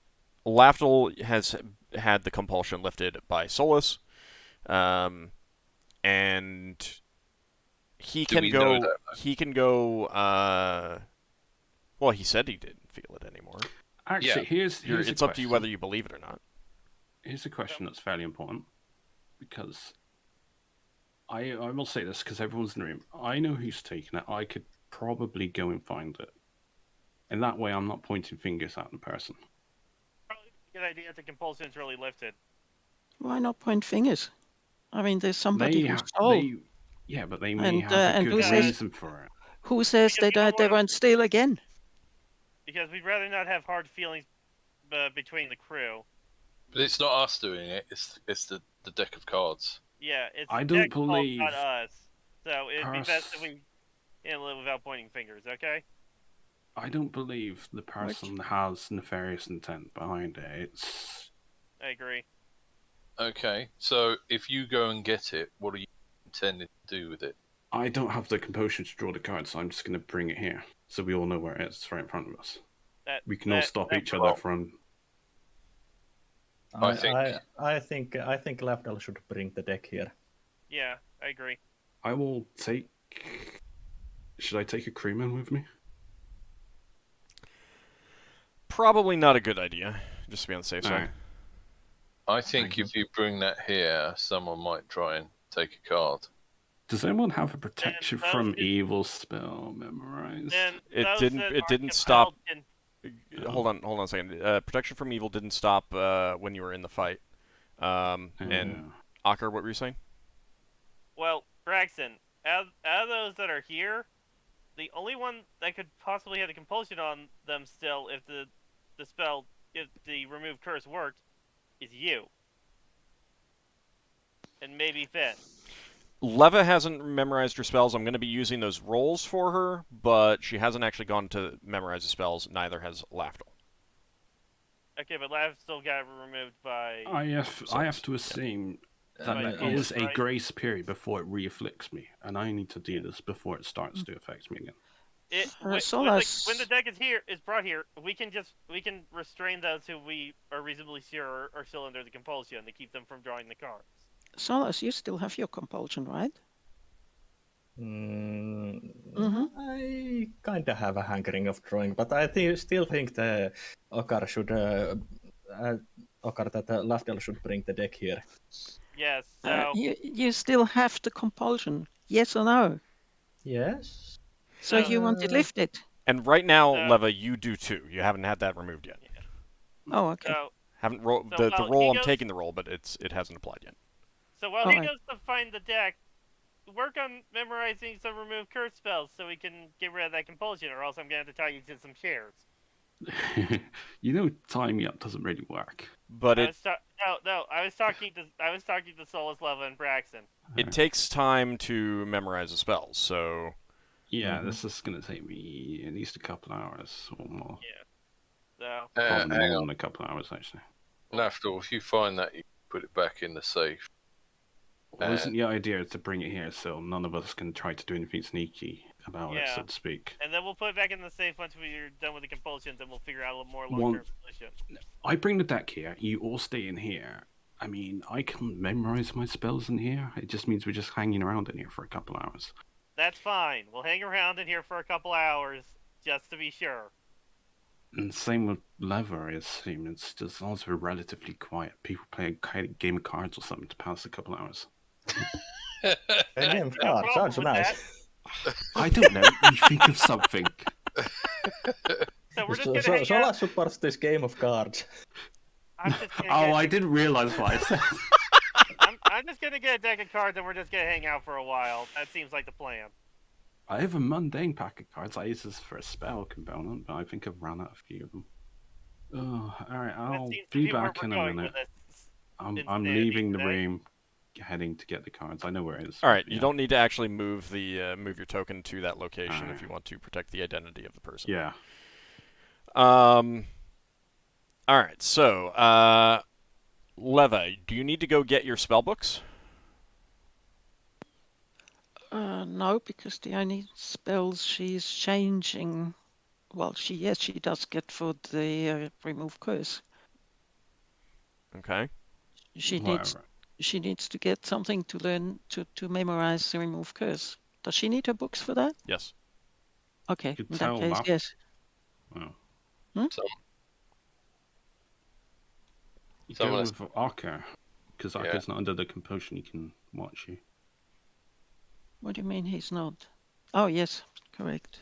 has had the compulsion lifted by Solas, and he Do can we go. know that? He can go. Well, he said he didn't feel it anymore. Actually, here's It's up to you whether you believe it or not. Here's a question that's fairly important, because I will say this because everyone's in the room. I know who's taken it. I could probably go and find it, and that way I'm not pointing fingers at the person. Probably a good idea if the compulsion's really lifted. Why not point fingers? I mean, there's somebody who stole. But they may And, have and a who good says- reason for it. Who says Because we don't they wanna- won't steal again? Because we'd rather not have hard feelings between the crew. But it's not us doing it. It's the deck of cards. Yeah, it's I the don't deck fault, believe not us. So it'd be best if pers- we handle it without pointing fingers, okay? I don't believe the person has nefarious intent behind it. It's I agree. Okay, so if you go and get it, what are you intending to do with it? I don't have the composure to draw the cards, so I'm just going to bring it here, so we all know where it is. It's right in front of us. We can all stop each other from. I think- I think Lafdul should bring the deck here. Yeah, I agree. I will take. Should I take a crewman with me? Probably not a good idea. Just to be on the safe side. Alright. I think Thank you. if you bring that here, someone might try and take a card. Does anyone have a protection those from did- evil spell memorized? Then It those didn't- that it are didn't stop- compelled can- Hold on a second. Protection from evil didn't stop when you were in the fight. And Yeah. Ockar, what were you saying? Well, Braxon, out of those that are here, the only one that could possibly have the compulsion on them still, if the spell, if the remove curse worked, is you. And maybe Finn. Leva hasn't memorized her spells. I'm going to be using those rolls for her, but she hasn't actually gone to memorize the spells. Neither has Lafdul. Okay, but Lav still got removed by... I have to assume that Right. there is a Right. grace period before it re-afflicts me, and I need to do this before it starts to affect me again. When Solas- the deck is brought here, we can restrain those who we are reasonably sure are still under the compulsion to keep them from drawing the cards. Solas, you still have your compulsion, right? I kind of have a hankering of drawing, but I still think the Ockar should that Lafdul should bring the deck here. Yes, so You still have the compulsion, yes or no? Yes. So you want it lifted? And right now, So- Leva, you do too. You haven't had that removed yet. Oh, okay. so Haven't ro- So the while roll. he I'm goes- taking the roll, but it hasn't applied yet. so while he Alright. goes to find the deck, work on memorizing some remove curse spells so we can get rid of that compulsion, or else I'm gonna have to tie you to some shares. You know, tie me up doesn't really work. But I it was talking to Solas, Leva, and Braxon. it takes time to memorize the spells. So Yeah, this is going to take me at least a couple hours or more. So Probably hang more on. than a couple hours, actually. Lafdul, if you find that, you put it back in the safe. Well, isn't the idea to bring it here so none of us can try to do anything sneaky about it, Yeah. so to speak? and then we'll put it back in the safe once we're done with the compulsions, and we'll figure out a little more One- long-term solution. I bring the deck here, you all stay in here. I mean, I can memorize my spells in here. It just means we're just hanging around in here for a couple hours. That's fine. We'll hang around in here for a couple hours just to be sure. And same with Lever, I assume. It's just also relatively quiet. People play a game of cards or something to pass a couple hours. A game of cards problem sounds with nice. I don't know. You think of something. So we're just gonna hang Solas out. supports this game of cards. I'm just gonna Oh, get, I didn't realize what I said. I'm just gonna get a deck of cards and we're just gonna hang out for a while. That seems like the plan. I have a mundane pack of cards I use this for a spell component, but I think I've run out a few of them. Oh, alright, That I'll seems to be be where back we're in a going minute. with this. I'm insanity leaving the today. room, heading to get the cards. I know where it is. All right, but you don't need to actually move the move your token to that location if Alright. you want to protect the identity of the person. Yeah. All right, so Leva, do you need to go get your spell books? No, because the only spells she's changing, well, she does get for the remove curse. Okay. She Whatever. needs to get something to learn to memorize the remove curse. Does she need her books for that? Yes. Okay, You could in that tell case, Laf- yes. Oh. Some, You Some go of with Ockar, because Yeah. Ockar's not under the compulsion, he can watch you. What do you mean he's not? Oh, yes, correct.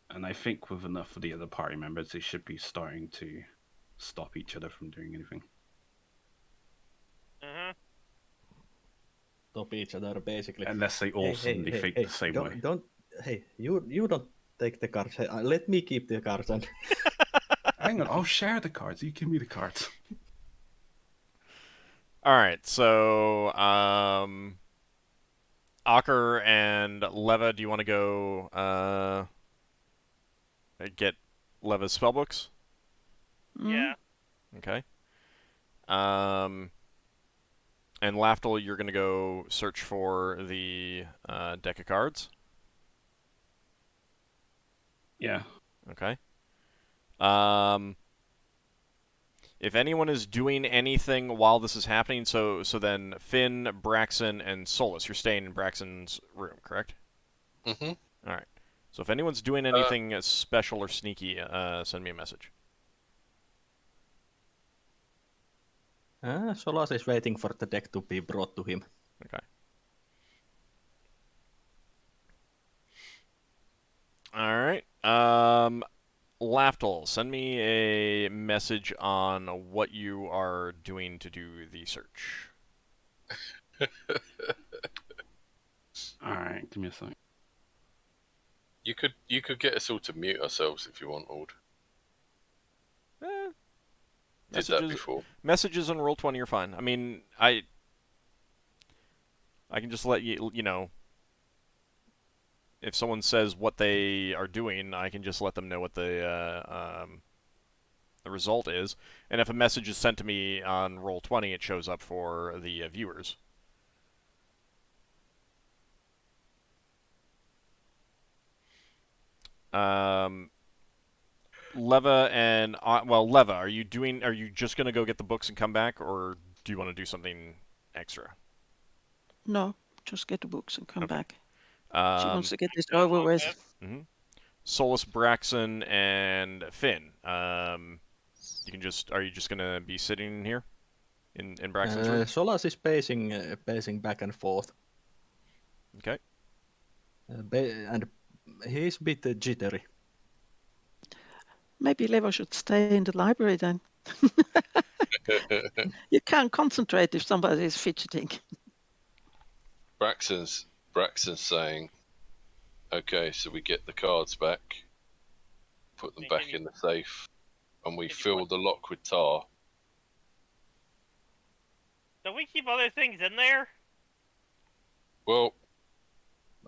And I think with enough of the other party members, they should be starting to stop each other from doing anything. Top each other basically. Unless they all suddenly think the same way. Hey, you don't take the cards. Hey, let me keep the cards. And Hang on, I'll share the cards. You give me the cards. All right, so Ockar and Leva, do you want to go get Leva's spellbooks? Yeah. Okay. And Lafdul, you're going to go search for the deck of cards. Yeah. Okay. If anyone is doing anything while this is happening, so then Finn, Braxon, and Solas, you're staying in Braxon's room, correct? Mm-hmm. All right. So if anyone's doing anything special or sneaky, send me a message. Solas is waiting for the deck to be brought to him. Okay. All right. Lafdul, send me a message on what you are doing to do the search. Alright, give me a second. You could get us all to mute ourselves if you want, Ald. Did that before. Messages on Roll20 are fine. I mean, I can just let you know. If someone says what they are doing, I can just let them know what the result is. And if a message is sent to me on Roll20, it shows up for the viewers. Leva and Leva, are you just gonna go get the books and come back, or do you want to do something extra? No, just get the books and come back. She Um, wants to get this over with. Solas, Braxon, and Finn. Are you just gonna be sitting here in Braxon's room? Solas is pacing back and forth. Okay. And he's a bit jittery. Maybe Levo should stay in the library then. You can't concentrate if somebody is fidgeting. Braxon's saying, okay, so we get the cards back, put them back in the safe, and we fill the lock with tar. Don't we keep other things in there? Well,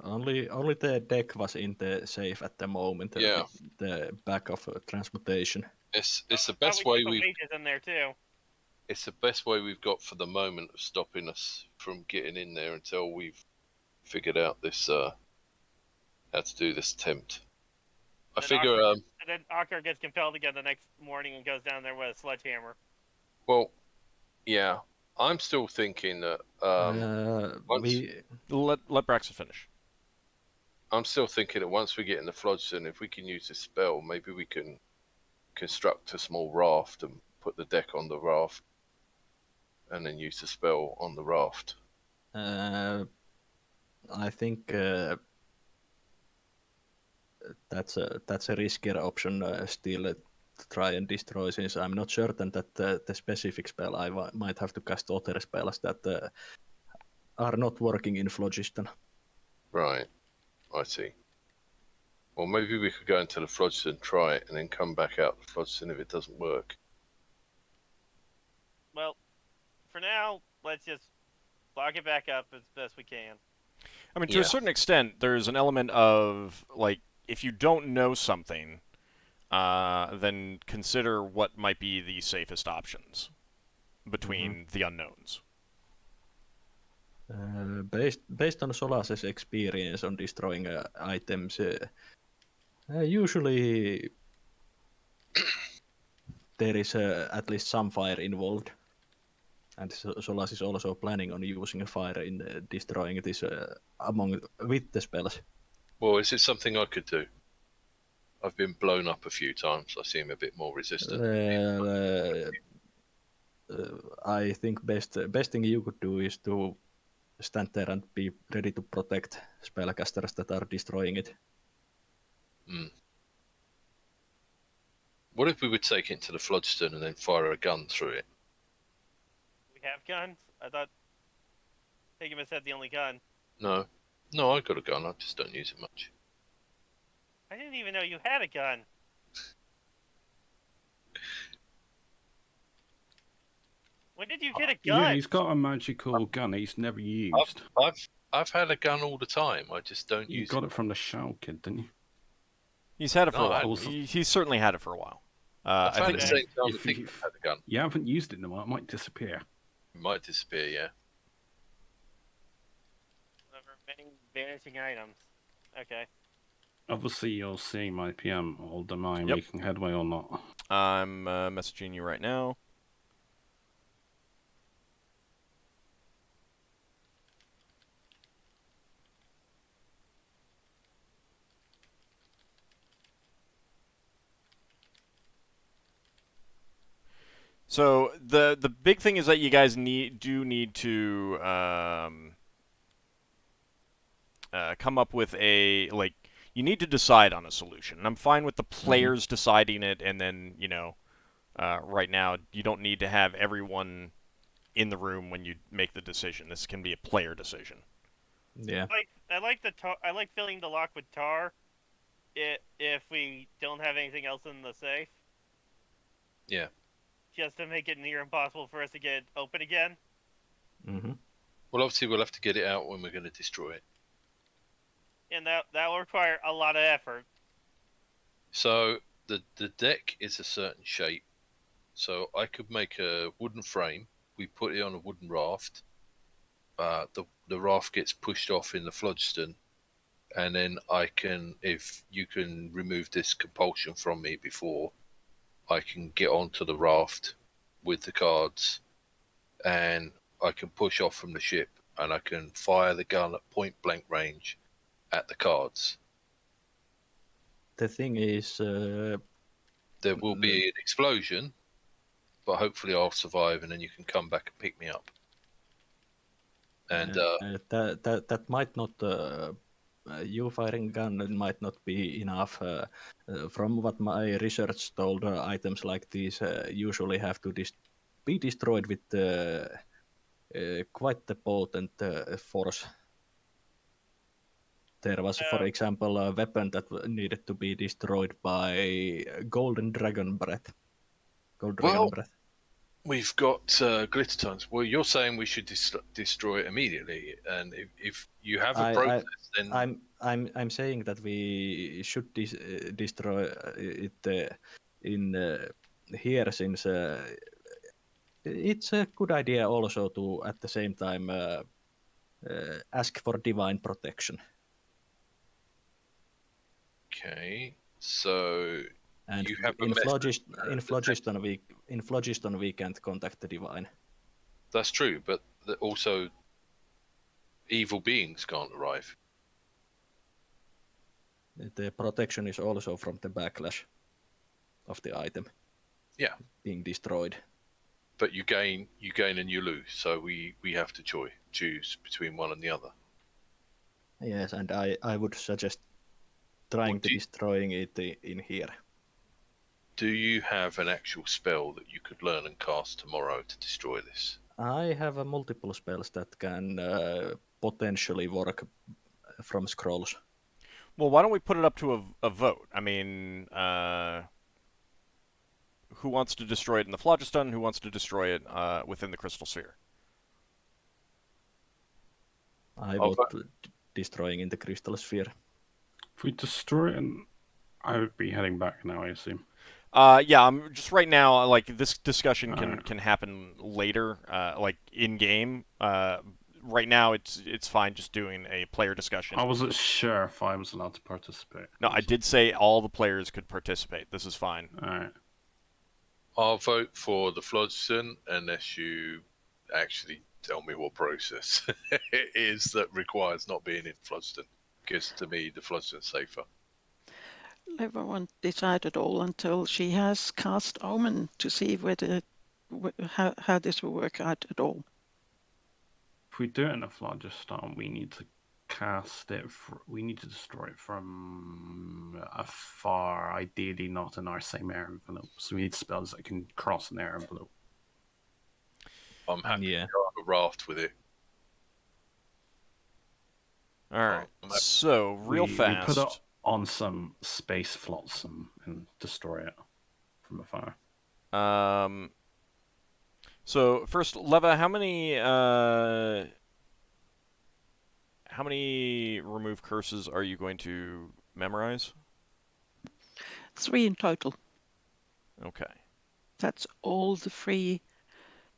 Only the deck was in the safe at the moment. Yeah. The back of transmutation. it's the Thought best we way keep the we've mages in there too. it's the best way we've got for the moment of stopping us from getting in there until we've figured out this how to do this attempt. I And figure And then Ockar gets compelled again the next morning and goes down there with a sledgehammer. well, yeah, I'm still thinking that Let Braxon finish. I'm still thinking that once we get in the Flodson, if we can use this spell, maybe we can construct a small raft and put the deck on the raft, and then use the spell on the raft. I think that's a riskier option still to try and destroy, since I'm not certain that the specific spell I might have to cast other spells that are not working in phlogiston. Right, I see. Well, maybe we could go into the phlogiston, try it, and then come back out the phlogiston if it doesn't work. Well, for now, let's just lock it back up as best we can. I mean, to a Yeah. certain extent, there's an element of, like, if you don't know something, then consider what might be the safest options between the unknowns. Based on Solas's experience on destroying items, usually there is at least some fire involved. And Solas is also planning on using a fire in destroying this with the spells. Well, is it something I could do? I've been blown up a few times. I seem a bit more resistant. I think best thing you could do is to stand there and be ready to protect spellcasters that are destroying it. What if we would take it to the phlogiston and then fire a gun through it? We have guns? I thought Higgins had the only gun. No, I got a gun. I just don't use it much. I didn't even know you had a gun. When did you get a gun? Yeah, he's got a magical gun he's never used. I've had a gun all the time. I just don't You use got it from the Shao Kid, didn't you? He's had it for No, a while. also- He's certainly had it for a while. I've I had think it the same time. I if think you- I've had a gun. You haven't used it in a while, it might disappear. It might disappear. Yeah. Many vanishing items. Okay. Obviously, you're seeing my PM, or am I Yep. making headway or not? I'm messaging you right now. So the big thing is that you guys need to come up with a, like, you need to decide on a solution. And I'm fine with the players deciding it, and then, you know, right now you don't need to have everyone in the room when you make the decision. This can be a player decision. Yeah. I like filling the lock with tar. If we don't have anything else in the safe. Yeah. Just to make it near impossible for us to get it open again. Mm-hmm. Well, obviously we'll have to get it out when we're going to destroy it. And that will require a lot of effort. So the deck is a certain shape. So I could make a wooden frame. We put it on a wooden raft. The raft gets pushed off in the phlogiston, and then I can, if you can remove this compulsion from me before, I can get onto the raft with the cards, and I can push off from the ship, and I can fire the gun at point blank range at the cards. The thing is, There will be an explosion, but hopefully I'll survive, and then you can come back and pick me up. And that might not. You firing gun might not be enough. From what my research told, items like these usually have to be destroyed with quite the potent force. There was, for example, a weapon that needed to be destroyed by golden dragon breath. Dragon breath. we've got glitter tons. Well, you're saying we should destroy it immediately, and if you have a process, then I'm saying that we should destroy it in here, since it's a good idea also to at the same time ask for divine protection. okay. So And you have a in method, Phlogiston we can't contact the divine. that's true, but also evil beings can't arrive. The protection is also from the backlash. of the item. Yeah. Being destroyed. But you gain and you lose, so we have to choose between one and the other. Yes, and I would suggest trying to destroying it in here. Do you have an actual spell that you could learn and cast tomorrow to destroy this? I have multiple spells that can potentially work from scrolls. Well, why don't we put it up to a vote? I mean, who wants to destroy it in the phlogiston? Who wants to destroy it within the crystal sphere? I vote destroying in the crystal sphere. If we destroy it, I would be heading back now, I assume. Yeah, I'm just right now. Like this discussion can happen later, like in game. Right now, it's fine just doing a player discussion. I wasn't sure if I was allowed to participate. No, I did say all the players could participate. This is fine. All right. I'll vote for the phlogiston unless you actually tell me what process it is that requires not being in phlogiston. Because to me, the phlogiston's safer. Leva won't decide at all until she has cast Omen to see how this will work out at all. If we do it in a phlogiston, we need to cast it. We need to destroy it from afar, ideally not in our same air envelope. So we need spells that can cross an air envelope. I'm happy to go on a raft with it. All right. So real fast. We put it on some space flotsam and destroy it from afar. So first, Leva, how many remove curses are you going to memorize? 3 in total. Okay. That's all the free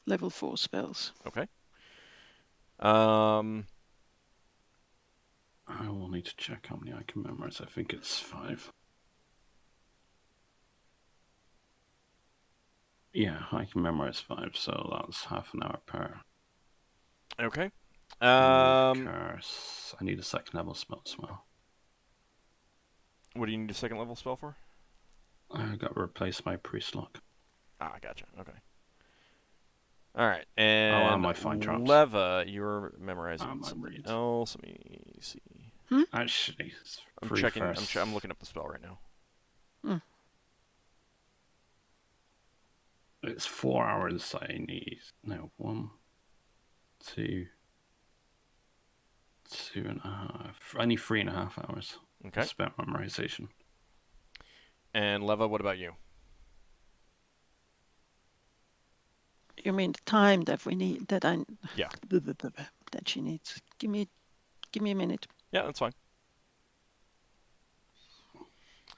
level 4 spells. Okay. I will need to check how many I can memorize. I think it's 5. Yeah, I can memorize 5, so that's half an hour per. Okay. Curse. I need a second level spell as well. What do you need a second level spell for? I got to replace my priest lock. Ah, gotcha. Okay. All right, and my fine drops. Leva, you're memorizing something else. Let me see. Actually, I'm checking. I'm looking up the spell right now. It's 4 hours I need. No, 1, 2, 2.5. I need 3.5 hours. Okay. Spent memorization. And Leva, what about you? You mean the time that we need? Yeah. That she needs. Give me a minute. Yeah, that's fine.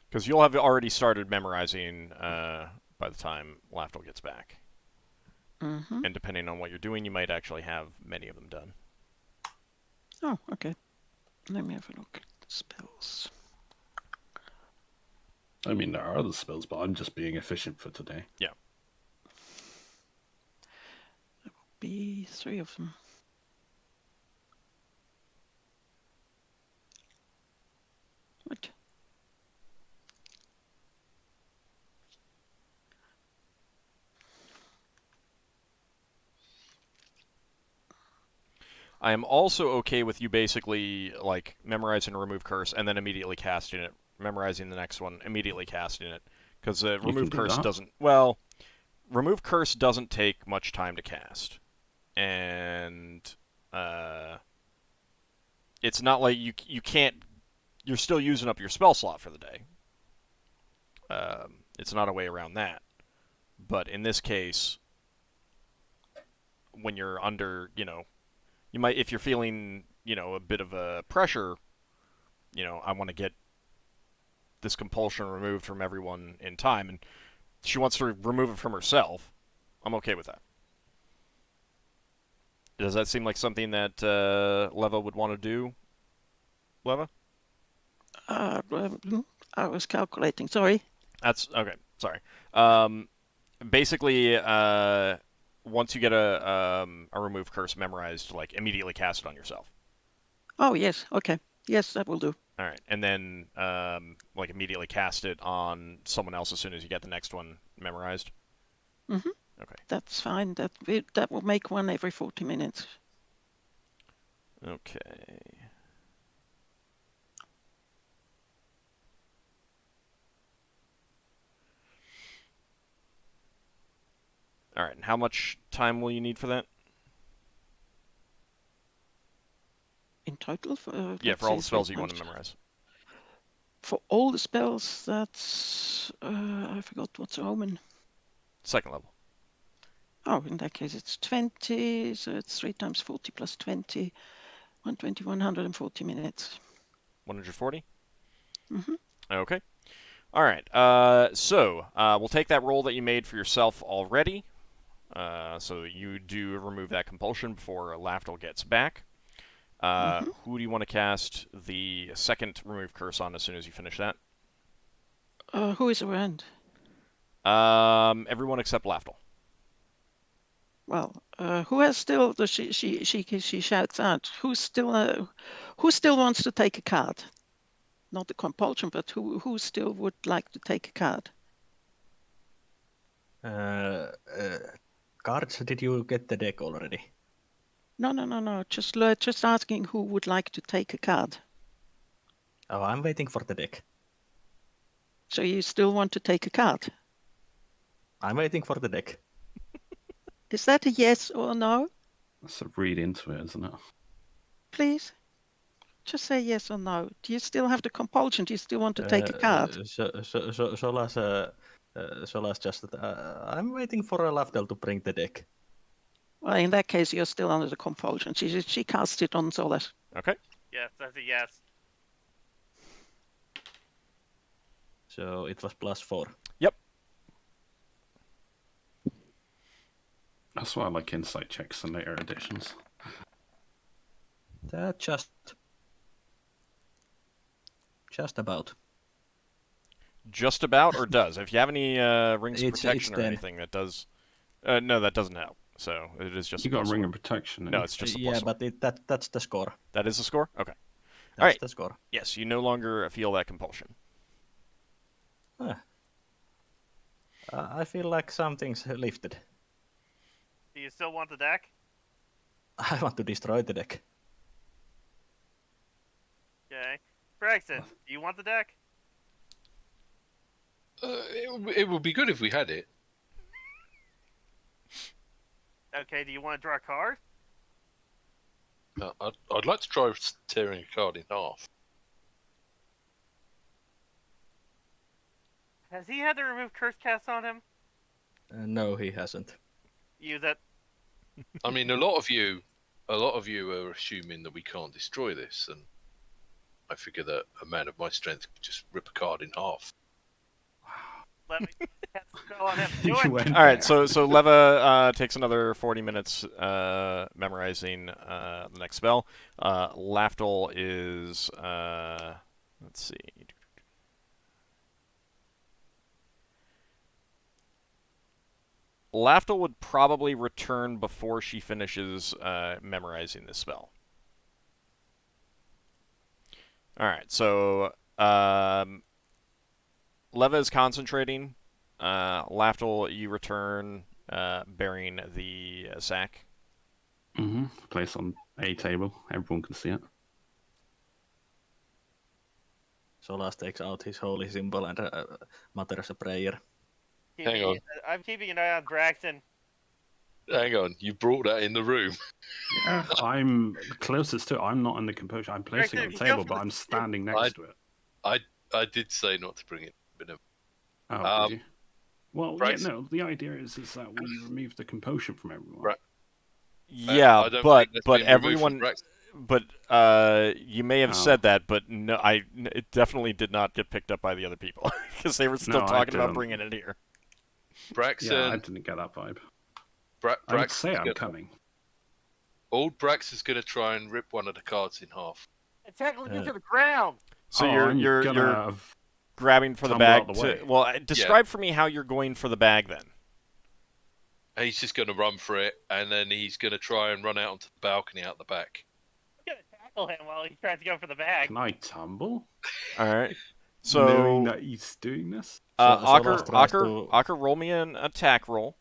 Because you'll have already started memorizing by the time Lafdul gets back. Mm-hmm. And depending on what you're doing, you might actually have many of them done. Oh, okay. Let me have a look at the spells. I mean, there are other spells, but I'm just being efficient for today. Yeah. There will be 3 of them. What? I am also okay with you basically like memorizing a remove curse and then immediately casting it, memorizing the next one, immediately casting it, because remove curse doesn't. Well, remove curse doesn't take much time to cast, and it's not like you can't. You're still using up your spell slot for the day. It's not a way around that. But in this case, when you're under, you might, if you're feeling, a bit of a pressure, I want to get this compulsion removed from everyone in time, and she wants to remove it from herself. I'm okay with that. Does that seem like something that Leva would want to do, Leva? I was calculating. Sorry. That's okay. Sorry. Basically, once you get a remove curse memorized, like immediately cast it on yourself. Oh yes. Okay. Yes, that will do. All right, and then like immediately cast it on someone else as soon as you get the next one memorized. Mm-hmm. Okay. That's fine. That will make one every 40 minutes. Okay. All right, and how much time will you need for that? In total, for Yeah, let's for all see, the spells three you want to times. memorize. For all the spells, that's I forgot what's Omen. Second level. Oh, in that case, it's 20. So it's 3 times 40 plus 20. 120, 140 minutes. 140? Mm-hmm. Okay. All right. So we'll take that roll that you made for yourself already. So you do remove that compulsion before Lafdul gets back. Who do you want to cast the second remove curse on as soon as you finish that? Who is around? Everyone except Lafdul. Well, who has still? She shouts out. Who still wants to take a card? Not the compulsion, but who still would like to take a card? Cards, did you get the deck already? No. Just asking who would like to take a card. Oh, I'm waiting for the deck. So you still want to take a card? I'm waiting for the deck. Is that a yes or no? That's a read into it, isn't it? Please, just say yes or no. Do you still have the compulsion? Do you still want to take a card? Solas just... I'm waiting for a Lafdul to bring the deck. Well, in that case, you're still under the compulsion. She cast it on Solas. Okay. Yes, that's a yes. So it was +4. Yep. That's why I like insight checks in later editions. That just about. Just about, or does? If you have any rings of It's protection or 10. anything, that does. No, that doesn't help. So it is just. You got a ring +1. of protection. No, it's just a Yeah, +1. but that's the score. That is the score. Okay. That's Alright. the score. Yes, you no longer feel that compulsion. I feel like something's lifted. Do you still want the deck? I want to destroy the deck. Okay. Braxon, do you want the deck? It would be good if we had it. Okay, do you want to draw a card? I'd like to try tearing a card in half. Has he had to remove curse cast on him? No, he hasn't. Use it. I mean, a lot of you are assuming that we can't destroy this, and I figure that a man of my strength could just rip a card in half. Let me cast a spell on him. Do You it. went All right, there. so Leva takes another 40 minutes memorizing the next spell. Lafdul is let's see. Lafdul would probably return before she finishes memorizing this spell. All right, so Leva is concentrating. Lafdul, you return bearing the sack. Place on a table. Everyone can see it. Solas takes out his holy symbol and mutters a prayer. Hang on. I'm keeping an eye on Braxton. Hang on, you brought that in the room. Yeah, I'm closest to it. I'm not in the composure. I'm placing it on Right, the so table, you but go I'm for the- standing next to it. I did say not to bring it. But Oh, did you? Well, Braxton- yeah, no. The idea is that we remove the composure from everyone. Right. Yeah, I don't but think that's but been removed from everyone, Braxton. but you may have Oh. said that, but no, it definitely did not get picked up by the other people because they were still No, I talking about didn't. bringing it here. Braxton. Yeah, I didn't get that vibe. I would Braxton's say I'm gonna- coming. Old Brax is going to try and rip one of the cards in half. And tackle him to the ground. So I'm you're gonna grabbing for the tumble bag out the to. way. Well, describe for me how you're going for the bag then. He's just going to run for it, and then he's going to try and run out onto the balcony out the back. I'm gonna tackle tackle him while he tries to go for the bag. Can I tumble? All right. Knowing So, that he's doing this? Solas tries Ockar, roll me an attack roll.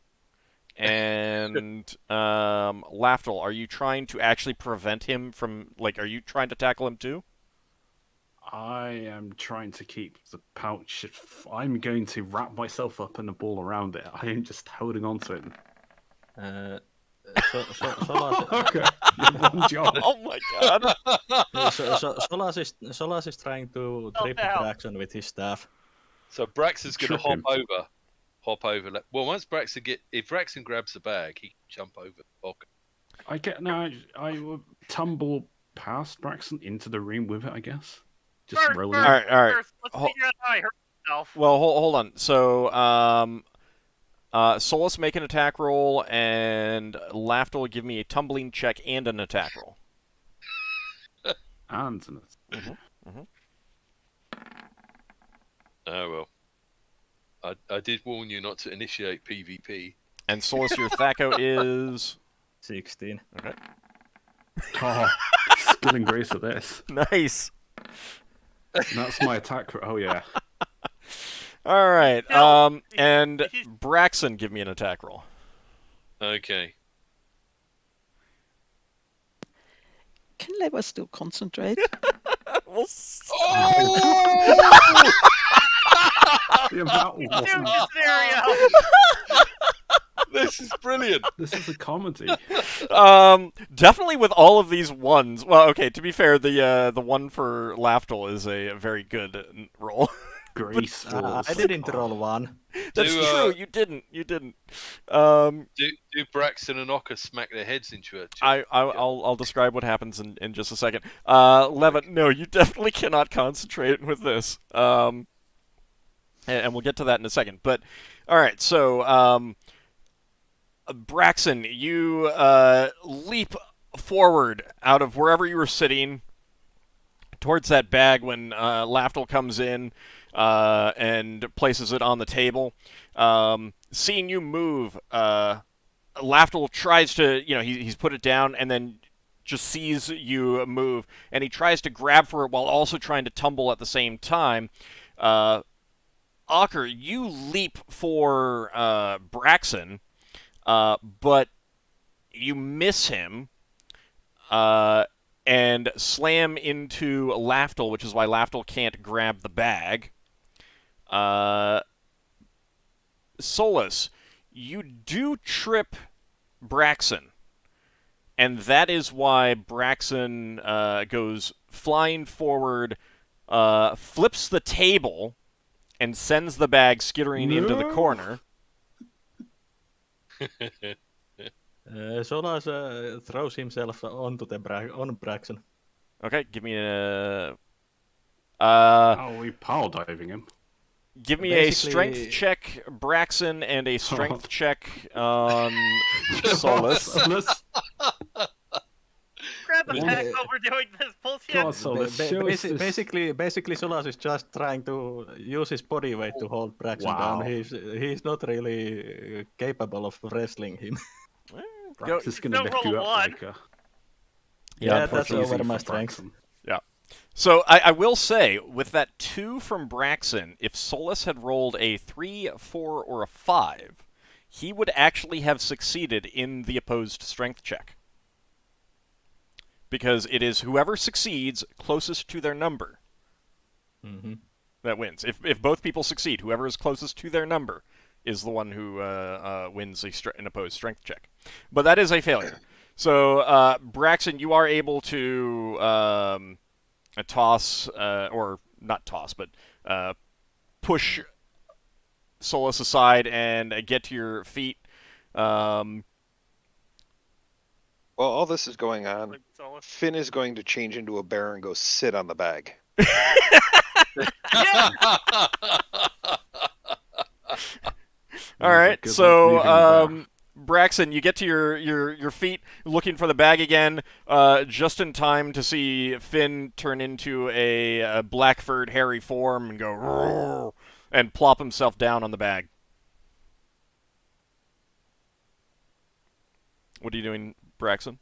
And Lafdul, are you trying to actually prevent him from, like, are you trying to tackle him too? I am trying to keep the pouch. I'm going to wrap myself up in a ball around it. I am just holding on to it. Solas, Okay, you have one job. Oh my god. Solas is trying to trip out. Braxon with his staff. So Braxon's going to Trip him. hop over. Well, once if Braxon grabs the bag, he can jump over. Okay. I will tumble past Braxon into the room with it, I guess. Just First, rolling. All right, all right. First, let's figure out how I hurt myself. Well, hold on. So, Solas make an attack roll, and Lafdul give me a tumbling check and an attack roll. And Oh well. I did warn you not to initiate PvP. And Solas, your THAC0 is 16. okay. oh, skill and grace of this. Nice. And that's my attack. Oh yeah. All right. Now, And Braxon, give me an attack roll. Okay. Can Leva still concentrate? We'll Oh! The amount Dude, wasn't- this scenario. This is brilliant. This is a comedy. Definitely with all of these ones. Well, okay. To be fair, the one for Lafdul is a very good roll. Graceful. I didn't roll one. That's Do, true. You didn't. Do Braxton and Ockar smack their heads into it? I'll describe what happens in just a second. Leva, no, you definitely cannot concentrate with this. And we'll get to that in a second. But all right, so Braxon, you leap forward out of wherever you were sitting towards that bag when Lafdul comes in and places it on the table. Seeing you move, Lafdul tries to, he's put it down and then just sees you move, and he tries to grab for it while also trying to tumble at the same time. Ockar, you leap for Braxon, but you miss him and slam into Lafdul, which is why Lafdul can't grab the bag. Solas, you do trip Braxon, and that is why Braxon goes flying forward, flips the table, and sends the bag skittering into the corner. Solas throws himself onto on Braxon. Okay, give me a... we pile diving him. Give me a Basically- strength check, Braxon, and a strength check on Solas. Grab the Yeah. pack while we're doing this bullshit. God, Solas, show us this. Basically, Solas is just trying to use his body weight to hold Braxon Wow. down. He's not really capable of wrestling him. Brax is going to Don't lift roll you a up one. like a... Yeah, that's easy over my for strength. Braxon. So I will say, with that 2 from Braxon, if Solas had rolled a 3, 4, or a 5, he would actually have succeeded in the opposed strength check. Because it is whoever succeeds closest to their number that wins. If both people succeed, whoever is closest to their number is the one who wins an opposed strength check. But that is a failure. So, Braxon, you are able to toss, or not toss, but push Solas aside and get to your feet. While all this is going on, Like Solas. Finn is going to change into a bear and go sit on the bag. All right, Good luck so leaving there. Braxon, you get to your feet, looking for the bag again, just in time to see Finn turn into a black-furred, hairy form and go "Roar," and plop himself down on the bag. What are you doing, Braxon?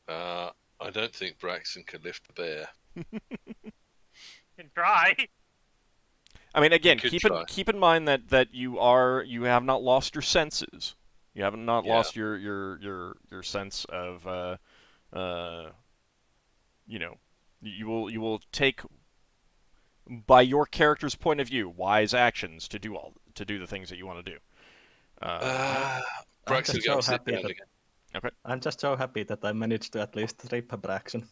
I'm I don't think Braxon can lift the bear. Can try. I mean, again, could keep in mind that you have not lost your senses. You have not Yeah. lost your sense of you know, you will take, by your character's point of view, wise actions to do the things that you want to do. Braxon just so go sit happy down that- again. Okay. I'm just so happy that I managed to at least trip a Braxon.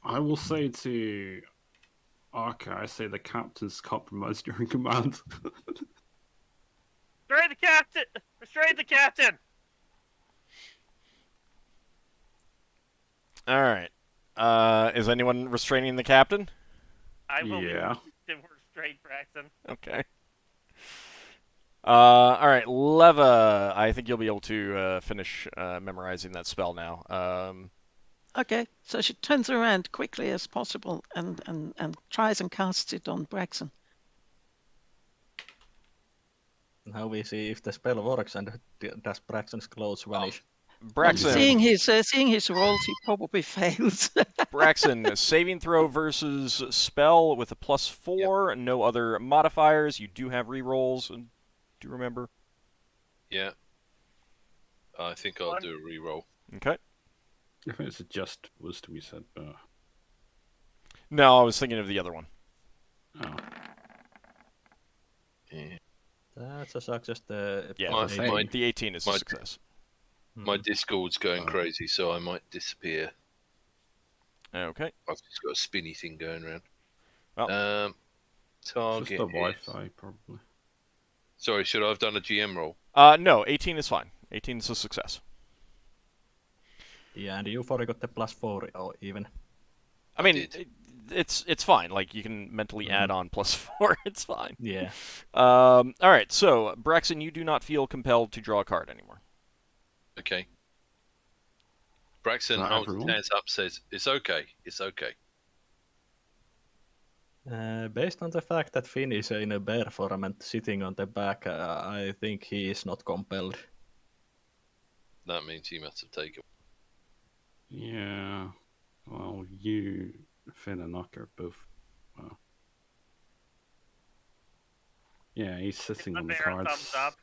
I will say to Ockar, I say the captain's compromised during command. Restrain the captain! Restrain the captain! All right. Is anyone restraining the captain? I will Yeah. be restrained, Braxon. Okay. All right, Leva. I think you'll be able to finish memorizing that spell now. Okay, so she turns around quickly as possible and tries and casts it on Braxon. Now we see if the spell works and does Braxton's clothes vanish. Braxon. Seeing his rolls, he probably fails. Braxon, saving throw versus spell with a +4, no other modifiers. You do have rerolls. Do you remember? Yeah. I think I'll do a reroll. Okay. I think it's a just wisdom you said, but No, I was thinking of the other one. oh. Yeah. That's a success. The Yeah, My- the, my- the 18 is a my- success. My Discord's going Oh. crazy, so I might disappear. Okay. I've just got a spinny thing going around. Well. It's just Target. the Wi-Fi, probably. Sorry, should I have done a GM roll? No, 18 is fine. 18 is a success. Yeah, and you forgot the +4 or even. I mean, did. it's fine. Like, you can mentally add on +4. It's fine. Yeah. All right, so, Braxon, you do not feel compelled to draw a card anymore. Okay. Braxon Not holds his everyone. hands up, says, "It's okay. It's okay." Based on the fact that Finn is in a bear form and sitting on the back, I think he is not compelled. That means he must have taken. Yeah. Well, you, Finn, and Ockar both. Well. Yeah, he's sitting The on the bear cards. thumbs up.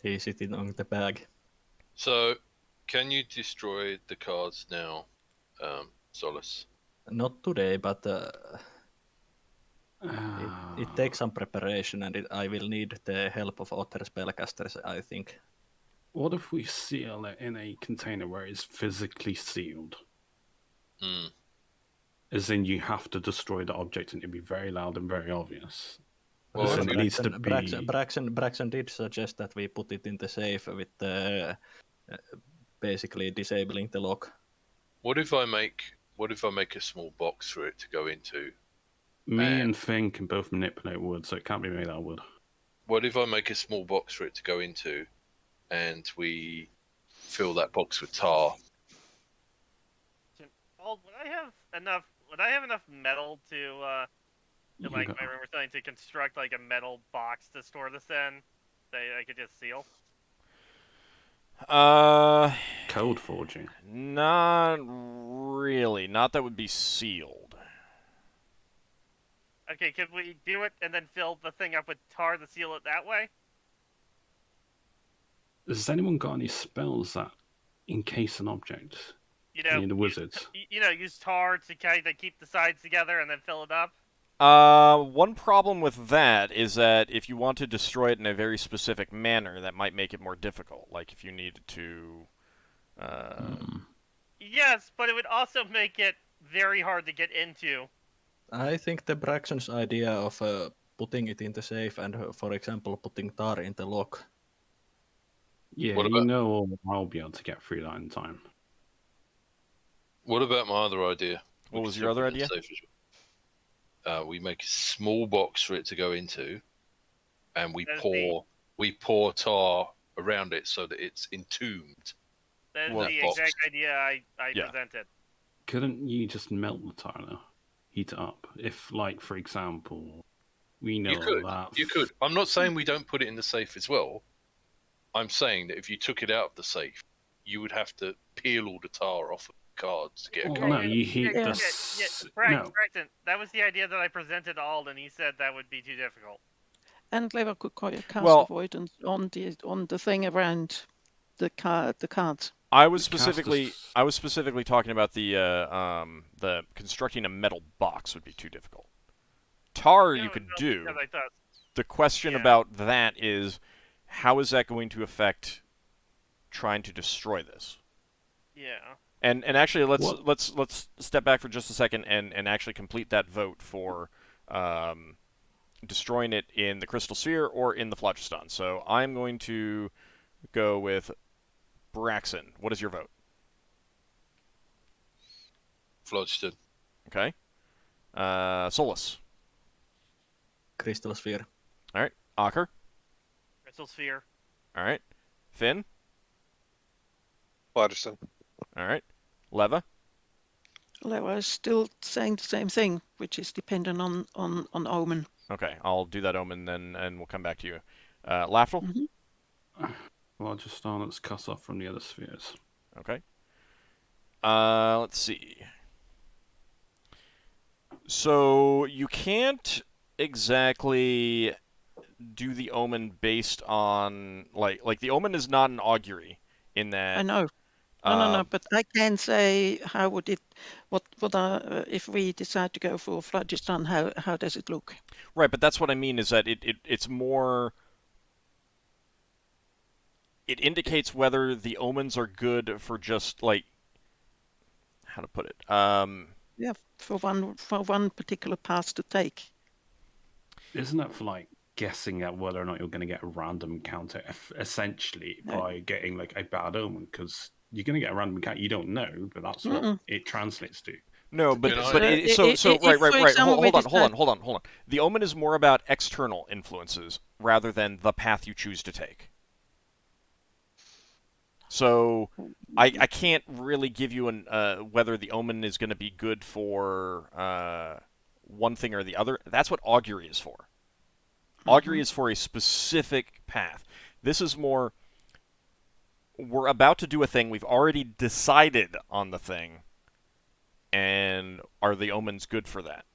He is sitting on the bag. So, can you destroy the cards now, Solas? Not today, but Ah. it takes some preparation, and I will need the help of other spellcasters, I think. What if we seal it in a container where it's physically sealed? Hmm. As in, you have to destroy the object, and it'd be very loud and very obvious. Well, As if in, we- it needs to be. Braxon did suggest that we put it in the safe with basically disabling the lock. What if I make a small box for it to go into? Me and Finn can both manipulate wood, so it can't be made out of wood. What if I make a small box for it to go into, and we fill that box with tar? Well, would I have enough metal to like if I remember something to construct like a metal box to store this in that I could just seal? Code forging. Not really. Not that would be sealed. Okay, could we do it and then fill the thing up with tar to seal it that way? Has anyone got any spells that encase an object? You know, Any of the wizards? use tar to kind of keep the sides together and then fill it up. One problem with that is that if you want to destroy it in a very specific manner, that might make it more difficult. Like if you needed to. Yes, but it would also make it very hard to get into. I think the Braxton's idea of putting it in the safe and, for example, putting tar in the lock. Yeah, What you about- know I'll be able to get through that in time. What about my other idea? What We was could your still other put it in idea? safe as well. We make a small box for it to go into, and we That'd pour tar around it so that it's entombed. That is Well, the box. exact idea I Yeah. presented. Couldn't you just melt the tar now? Heat it up? If, like, for example, we know that... You could. I'm not saying we don't put it in the safe as well. I'm saying that if you took it out of the safe, you would have to peel all the tar off. cards to get a Well, card. no, you heat yeah, the... No. Braxton, that was the idea that I presented to Ald, and he said that would be too difficult. And Lever could cast Well- avoidance on the thing around the cards. I was Cast specifically talking about the constructing a metal box would be too difficult. Tar you could do. Because I thought, The question Yeah. about that is, how is that going to affect trying to destroy this? yeah. And actually, What? let's step back for just a second and actually complete that vote for destroying it in the Crystal Sphere or in the Phlogiston. So I'm going to go with Braxon. What is your vote? Phlogiston. Okay. Solas. Crystal Sphere. All right. Ockar. Crystal Sphere. All right. Finn. Waterston. All right. Leva. Lever is still saying the same thing, which is dependent on Omen. Okay, I'll do that omen then, and we'll come back to you. Lafdul. Mhm. Phlogiston, it's cut off from the other spheres. Okay. Let's see. So you can't exactly do the omen based on like the omen is not an augury in that. I know. No. But I can say, how would it? What if we decide to go for Phlogiston? How does it look? Right, but that's what I mean is that it's more. It indicates whether the omens are good for just like how to put it. Yeah, for one particular path to take. Isn't that for like guessing at whether or not you're going to get a random encounter, essentially, No. by getting like a bad omen? Because you're going to get a random encounter. You don't know, but that's what Mm-mm. it translates to. No, but Can I- but If, right. for example, we Hold decide- on. The omen is more about external influences rather than the path you choose to take. So I can't really give you an whether the omen is going to be good for one thing or the other. That's what augury is for. Augury is for a specific path. This is more. We're about to do a thing. We've already decided on the thing. And are the omens good for that?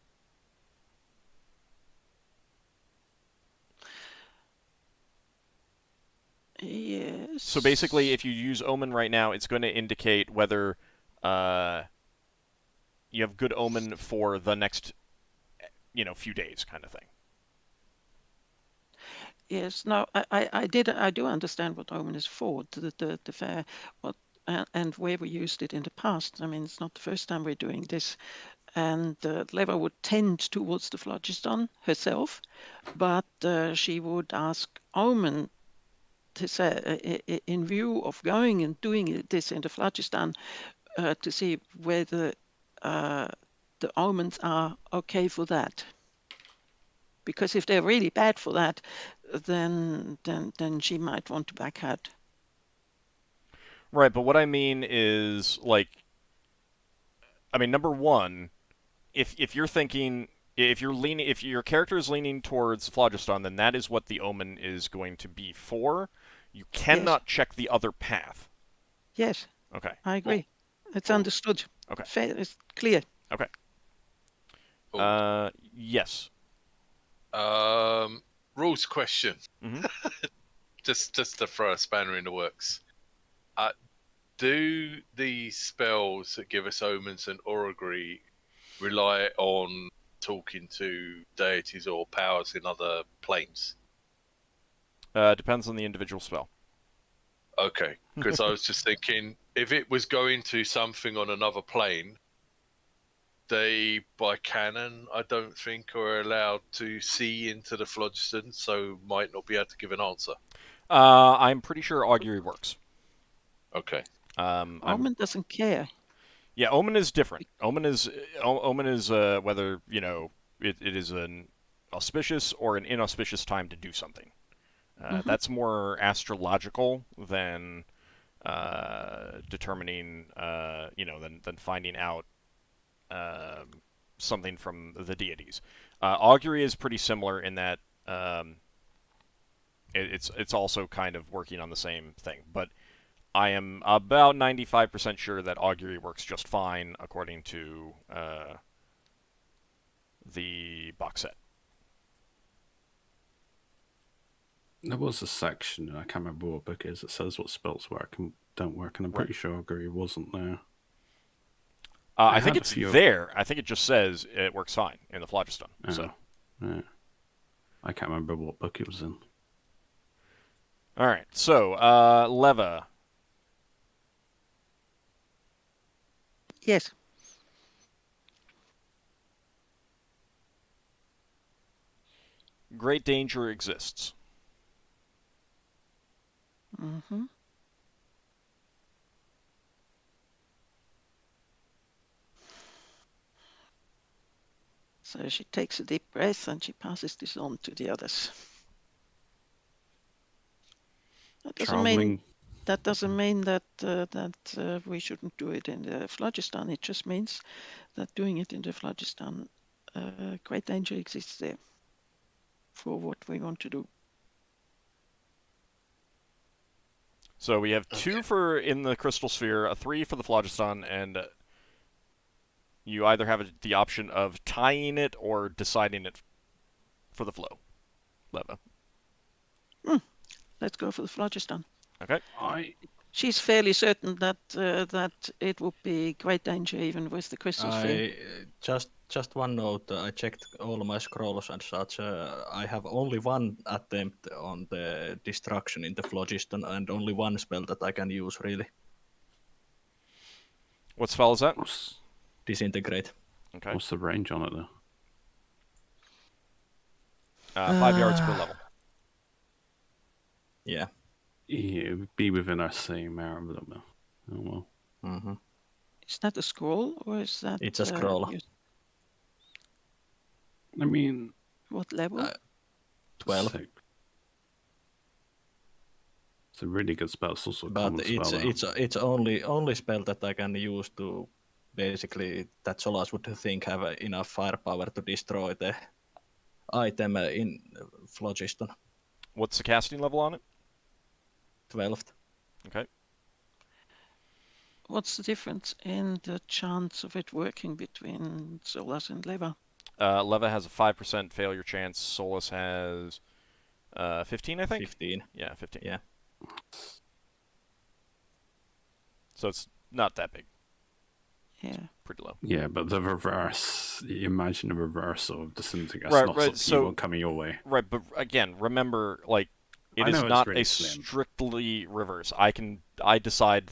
Yes. So basically, if you use omen right now, it's going to indicate whether you have good omen for the next, few days, kind of thing. Yes, no, I do understand what Omen is for, the fair, and where we used it in the past. I mean, it's not the first time we're doing this, and Leva would tend towards the Phlogiston herself, but she would ask Omen to say, in view of going and doing this in the Phlogiston, to see whether the omens are okay for that. Because if they're really bad for that, then she might want to back out. Right, but what I mean is, number one, if you're thinking, if your character is leaning towards Phlogiston, then that is what the omen is going to be for. You cannot check the other path. Yes. Okay. I agree. It's understood. Okay. Fair, it's clear. Okay. Yes. Rules question. Mhm. just to throw a spanner in the works. Do the spells that give us omens and orrery rely on talking to deities or powers in other planes? Depends on the individual spell. Okay, because I was just thinking, if it was going to something on another plane, they, by canon, I don't think are allowed to see into the Phlogiston, so might not be able to give an answer. I'm pretty sure augury works. Okay. Omen doesn't care. Yeah, omen is different. Omen is whether it is an auspicious or an inauspicious time to do something. That's more astrological than determining, than finding out something from the deities. Augury is pretty similar in that it's also kind of working on the same thing. But I am about 95% sure that augury works just fine according to the box set. There was a section, I can't remember what book it is, that says what spells work and don't work, and I'm pretty sure augury wasn't there. I think had a it's few- there. I think it just says it works fine in the Phlogiston. Oh, So, yeah. I can't remember what book it was in. all right. So, Leva, Yes. great danger exists. Mm-hmm. So she takes a deep breath and she passes this on to the others. That doesn't mean that we shouldn't do it in the Phlogiston. It just means that doing it in the Phlogiston, great danger exists there for what we want to do. So we have 2 for in the Crystal Sphere, a 3 for the Phlogiston, and you either have the option of tying it or deciding it for the flow. Leva. Let's go for the Phlogiston. Okay. She's fairly certain that that it would be great danger even with the Crystal Sphere. Just one note. I checked all my scrolls and such. I have only one attempt on the destruction in the Phlogiston, and only one spell that I can use really. What spell is that? Disintegrate. Okay. What's the range on it, though? 5 yards per level. Yeah. Yeah, it would be within our same area, but I don't know. Oh, well. Mm-hmm. Is that a scroll or is that? It's a scroll. I mean, What level? 12. It's a really good spell. It's also a But common spell. it's only spell that I can use to basically that Solas would think have enough firepower to destroy the item in Phlogiston. What's the casting level on it? 12th. Okay. What's the difference in the chance of it working between Solas and Leva? Leva has a 5% failure chance. Solas has 15, I think? 15. Yeah, 15. Yeah. So it's not that big. Yeah. Pretty low. Yeah, but the reverse, you imagine the reverse of disintegrate. Right, Lots right, of so- evil coming your way. Right, but again, remember, like, it I is know it's not really a slim. strictly reverse. I decide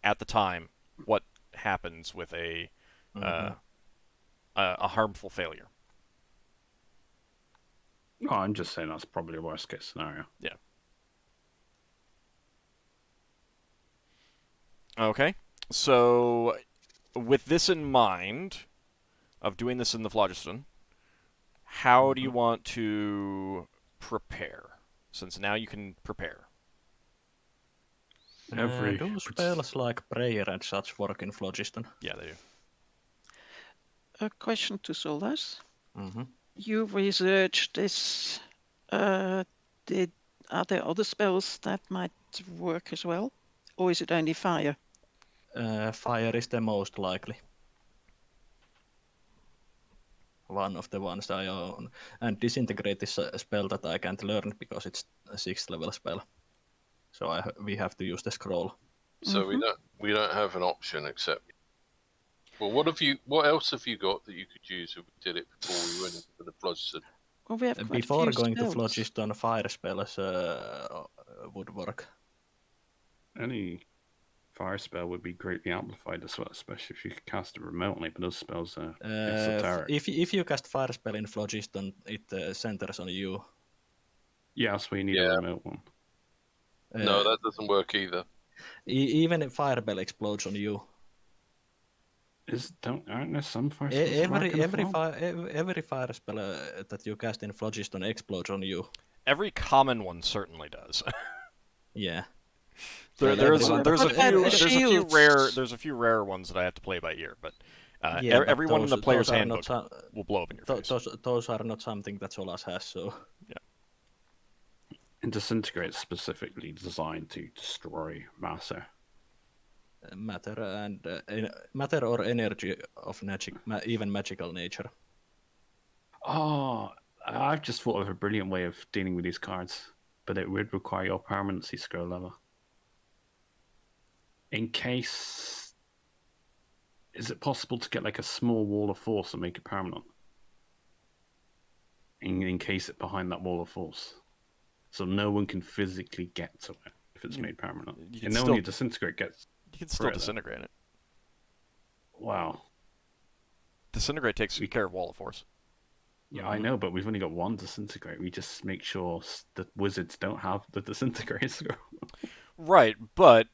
at the time what happens with a harmful failure. Oh, I'm just saying that's probably a worst case scenario. Yeah. Okay. So, with this in mind, of doing this in the Phlogiston, how do you want to prepare? Since now you can prepare. Do spells like prayer and such work in Phlogiston? Yeah, they do. A question to Solas. Mm-hmm. You researched this. Are there other spells that might work as well, or is it only fire? Fire is the most likely. One of the ones I own. And Disintegrate is a spell that I can't learn because it's a 6th level spell. So we have to use the scroll. So we don't have an option except. Well, what else have you got that you could use if we did it before we went into the Phlogiston? Well, we have quite Before a few going spells. to Phlogiston, fire spells would work. Any fire spell would be greatly amplified as well, especially if you could cast it remotely, but those spells are esoteric. If you cast fire spell in Phlogiston, it centers on you. Yeah, so we need a remote one. No, that doesn't work either. Even if fire spell explodes on you. Aren't there some fire spells that work in a fall? Every fire spell that you cast in Phlogiston explodes on you. Every common one certainly does. Yeah. There's a few rare ones that I have to play by ear, but everyone in the player's handbook will blow up in your face. Those are not something that Solas has, so yeah. And Disintegrate is specifically designed to destroy matter. matter and matter or energy of even magical nature. Oh, I've just thought of a brilliant way of dealing with these cards, but it would require your permanency scroll level. In case, is it possible to get like a small wall of force and make it permanent? In case it behind that wall of force, so no one can physically get to it if it's made permanent, and only disintegrate gets. You can still disintegrate it. Wow. Disintegrate takes care of wall of force. Yeah, I know, but we've only got one disintegrate. We just make sure that wizards don't have the disintegrate scroll. Right, but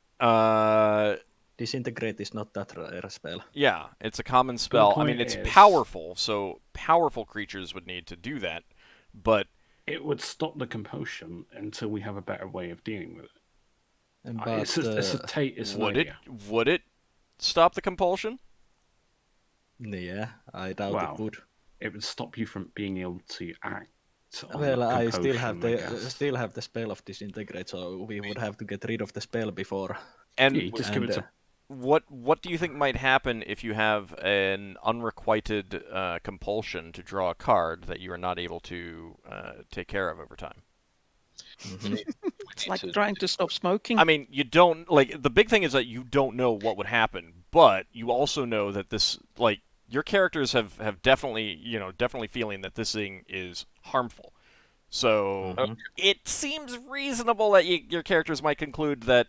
Disintegrate is not that rare a spell. yeah, it's a common spell. I mean, it's powerful, so powerful creatures would need to do that, but it would stop the compulsion until we have a better way of dealing with it. But, would it stop the compulsion? Yeah, I doubt it would. It would stop you from being able to act. Well, I still have the spell of disintegrate, so we would have to get rid of the spell before. And just give it to. What do you think might happen if you have an unrequited compulsion to draw a card that you are not able to take care of over time? Mm-hmm. It's like trying to stop smoking. I mean, you don't like the big thing is that you don't know what would happen, but you also know that this like your characters have definitely feeling that this thing is harmful. So it seems reasonable that your characters might conclude that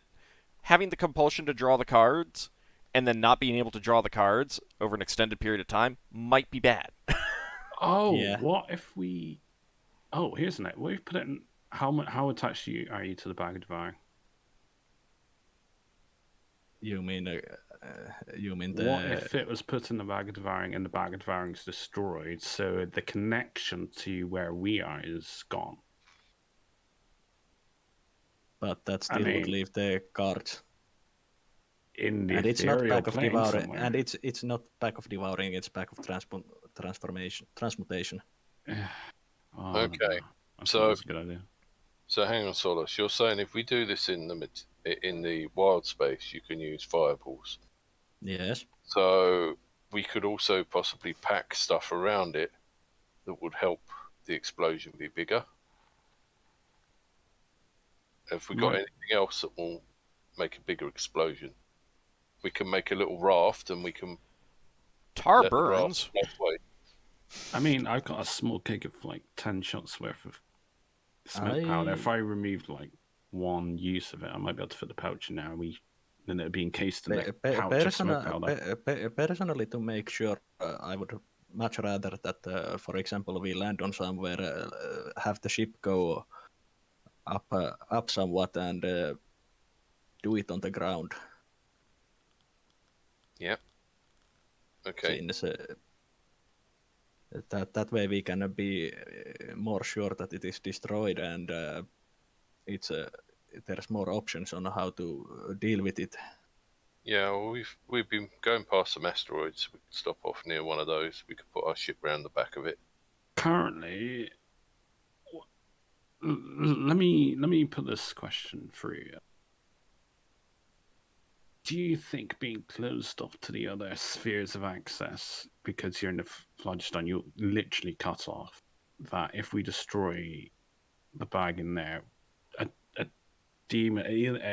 having the compulsion to draw the cards and then not being able to draw the cards over an extended period of time might be bad. What if we? Oh, here's an idea. What if we put it in? How attached are you to the Bag of Devouring? You mean the? What if it was put in the Bag of Devouring and the Bag of Devouring is destroyed, so the connection to where we are is gone? But that still would leave the cards. In the and it's not Bag of Devouring, somewhere. and it's not Bag of Devouring. It's Bag of Transmutation. Okay, so that's a good idea. So hang on, Solas. You're saying if we do this in the Wildspace, you can use fireballs. Yes. So we could also possibly pack stuff around it that would help the explosion be bigger. Have we got anything else that will make a bigger explosion? We can make a little raft, and we can tar burns. I mean, I've got a small keg of like 10 shots worth of smoke powder. If I removed like one use of it, I might be able to fit the pouch in there. Then it'd be encased in that pouch of smoke powder. Personally, to make sure, I would much rather that, for example, we land on somewhere, have the ship go up somewhat, and do it on the ground. Yeah. Okay. Since that way we can be more sure that it is destroyed, and there's more options on how to deal with it. Yeah, well, we've been going past some asteroids. We could stop off near one of those. We could put our ship around the back of it. Currently, let me put this question through you. Do you think being closed off to the other spheres of access because you're in the Floodstone, you'll literally cut off, that if we destroy the bag in there, a demon,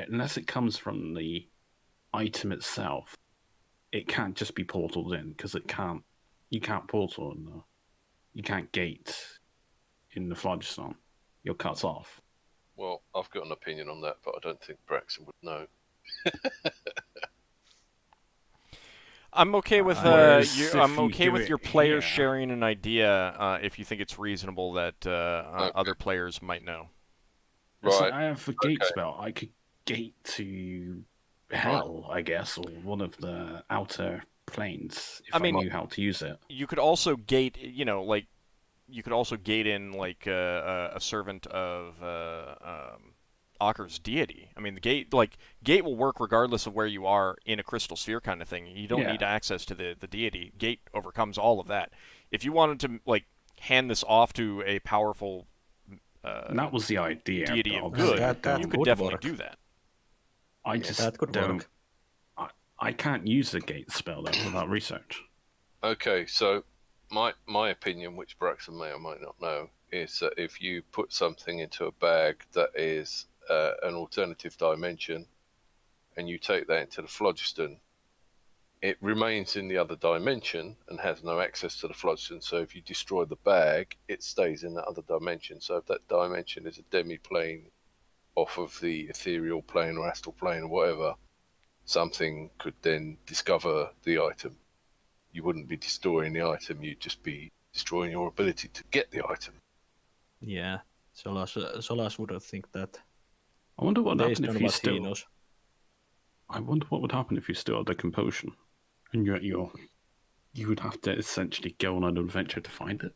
unless it comes from the item itself, it can't just be portaled in, because you can't portal in there. You can't gate in the Floodstone. You're cut off. Well, I've got an opinion on that, but I don't think Braxon would know. I'm okay with your players sharing an idea if you think it's reasonable that other players might know. Right. So I have a gate spell. I could gate to hell, I guess, or one of the outer planes if I knew how to use it. You could also gate, you could also gate in like a servant of Ockar's deity. I mean, the gate will work regardless of where you are in a crystal sphere kind of thing. You don't need access to the deity. Gate overcomes all of that. If you wanted to hand this off to a powerful that was the idea. Deity of good, you could definitely do that. I just don't. I can't use the gate spell though without research. Okay, so my opinion, which Braxon may or might not know, is that if you put something into a bag that is an alternative dimension, and you take that into the phlogiston, it remains in the other dimension and has no access to the phlogiston. So if you destroy the bag, it stays in that other dimension. So if that dimension is a demi-plane off of the ethereal plane or astral plane or whatever, something could then discover the item. You wouldn't be destroying the item, you'd just be destroying your ability to get the item. Yeah, Solas wouldn't think that. I wonder what Based happened on if you what he still. knows. I wonder what would happen if you still had the compulsion, and you would have to essentially go on an adventure to find it.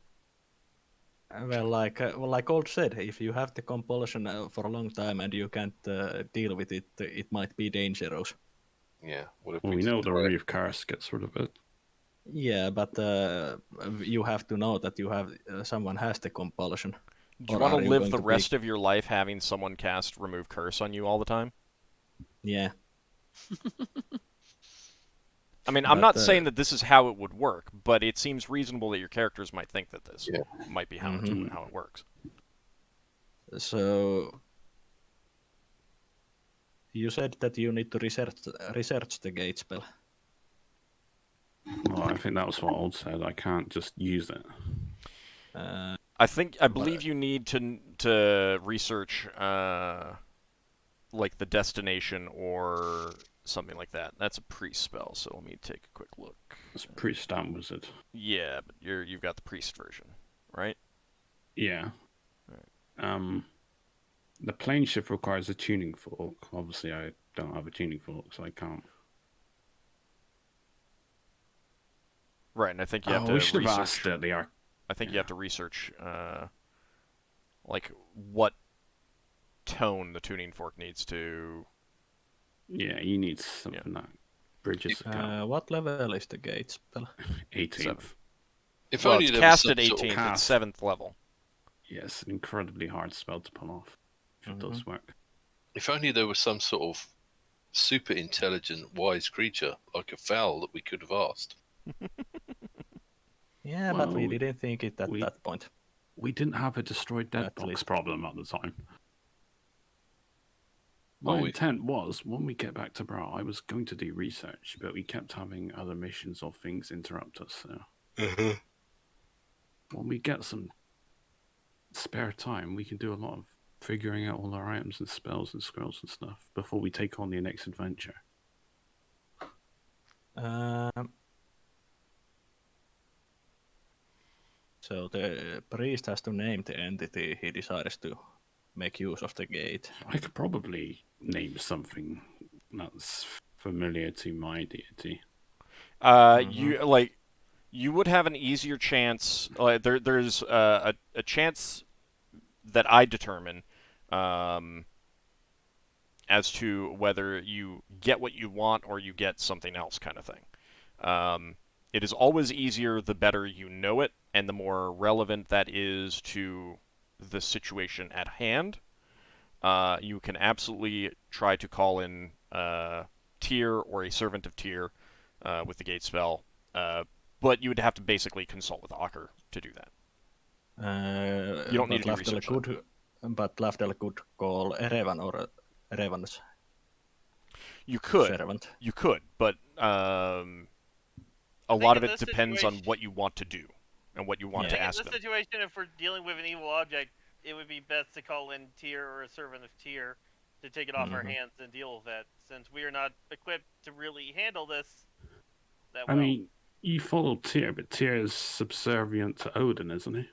Well, like Old said, if you have the compulsion for a long time and you can't deal with it, it might be dangerous. Yeah. What if Well, we just know the try- Reeve Curse gets rid of it. Yeah, but you have to know that you have someone has the compulsion. Do you Or want to are you live going the to be- rest of your life having someone cast Remove Curse on you all the time? Yeah. I mean, I'm But, not saying that this is how it would work, but it seems reasonable that your characters might think that this Yeah. might be how how it works. So you said that you need to research the gate spell. Well, I think that was what Old said. I can't just use it. I believe you need to research like the destination or something like that. That's a priest spell, so let me take a quick look. It's priest and wizard. Yeah, but you've got the priest version, right? Yeah. Right. The plane shift requires a tuning fork. Obviously, I don't have a tuning fork, so I can't. Right, and I think you have to we should have research. asked the arc. I think you have to research like what tone the tuning fork needs to. Yeah, you need something that bridges the gap. What level is the gate spell? 18th. If Well, only it's there was cast some at sort of 18th, cast. it's 7th level. Yes, an incredibly hard spell to pull off. If it does work. If only there was some sort of super intelligent, wise creature, like a fowl, that we could have asked. Yeah, but we Well, didn't think it at that point. We didn't have a destroyed dead At box least. problem at the time. Well, My we- intent was, when we get back to Bra, I was going to do research, but we kept having other missions or things interrupt us. So when we get some spare time, we can do a lot of figuring out all our items and spells and scrolls and stuff before we take on the next adventure. So the priest has to name the entity he decides to make use of the gate. I could probably name something that's familiar to my deity. You would have an easier chance. There's a chance that I determine as to whether you get what you want or you get something else, kind of thing. It is always easier the better you know it, and the more relevant that is to the situation at hand. You can absolutely try to call in Tyr or a Servant of Tyr with the gate spell, but you would have to basically consult with Ockar to do that. You don't need to do research. But Lafdul could call Erevan or Erevan's You could, servant. but a think lot of in it this depends on situation- what you want to do and what you want I to think in ask this them. situation, if we're dealing with an evil object, it would be best to call in Tyr or a servant of Tyr to take it off our hands and deal with it, since we are not equipped to really handle this that well. I mean, you follow Tyr, but Tyr is subservient to Odin, isn't he?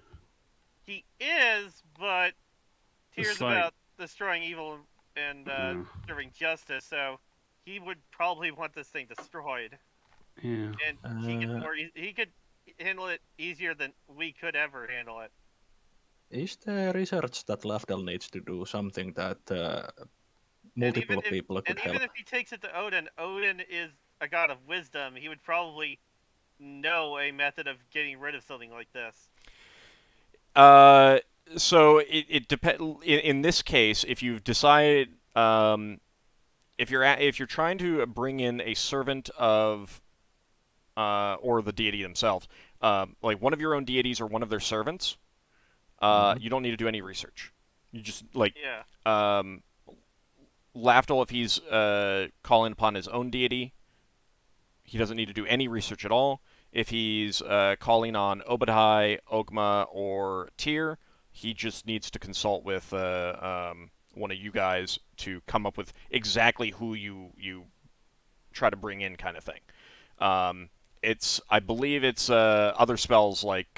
He is, but Tyr's It's like- about destroying evil and serving justice, so he would probably want this thing destroyed. Yeah. And he could handle it easier than we could ever handle it. Is the research that Lafdul needs to do something that multiple people could help? Even if he takes it to Odin, Odin is a god of wisdom. He would probably know a method of getting rid of something like this. So it depends. In this case, if you've decided, if you're trying to bring in a servant of or the deity themselves, like one of your own deities or one of their servants, you don't need to do any research. You just like Yeah. Lafdul, if he's calling upon his own deity, he doesn't need to do any research at all. If he's calling on Obadai, Ogma, or Tyr, he just needs to consult with one of you guys to come up with exactly who you try to bring in, kind of thing. I believe it's other spells like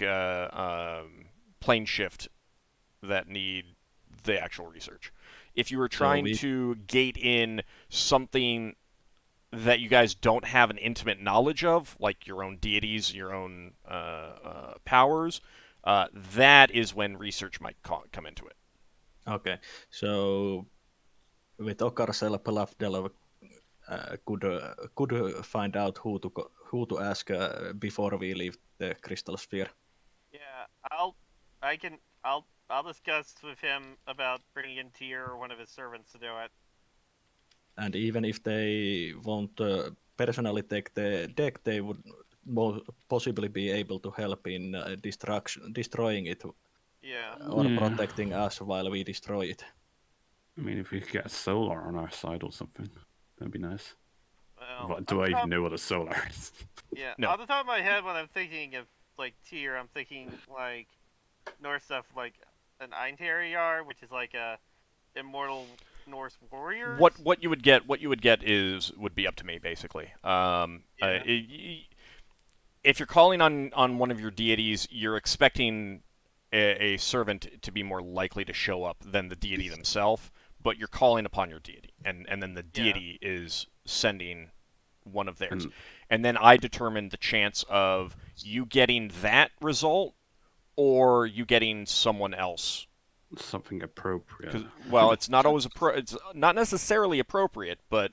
Plane Shift that need the actual research. If you were trying to gate in something that you guys don't have an intimate knowledge of, like your own deities, your own powers, that is when research might come into it. Okay, so with Ockar's help, Lafdul could find out who to ask before we leave the crystal sphere. Yeah, I'll discuss with him about bringing in Tyr or one of his servants to do it. And even if they won't personally take the deck, they would possibly be able to help in destroying it, or protecting us while we destroy it. I mean, if we could get a Solar on our side or something, that'd be nice. Well, Do I even know what a Solar is? Yeah, no. Off the top of my head, when I'm thinking of like Tyr, I'm thinking like Norse stuff, like an Einherjar, which is like a immortal Norse warrior. What you would get would be up to me, basically. If you're calling on one of your deities, you're expecting a servant to be more likely to show up than the deity themselves, but you're calling upon your deity, and then the deity is sending one of theirs. And then I determine the chance of you getting that result or you getting someone else. Something appropriate. Well, it's not always it's not necessarily appropriate, but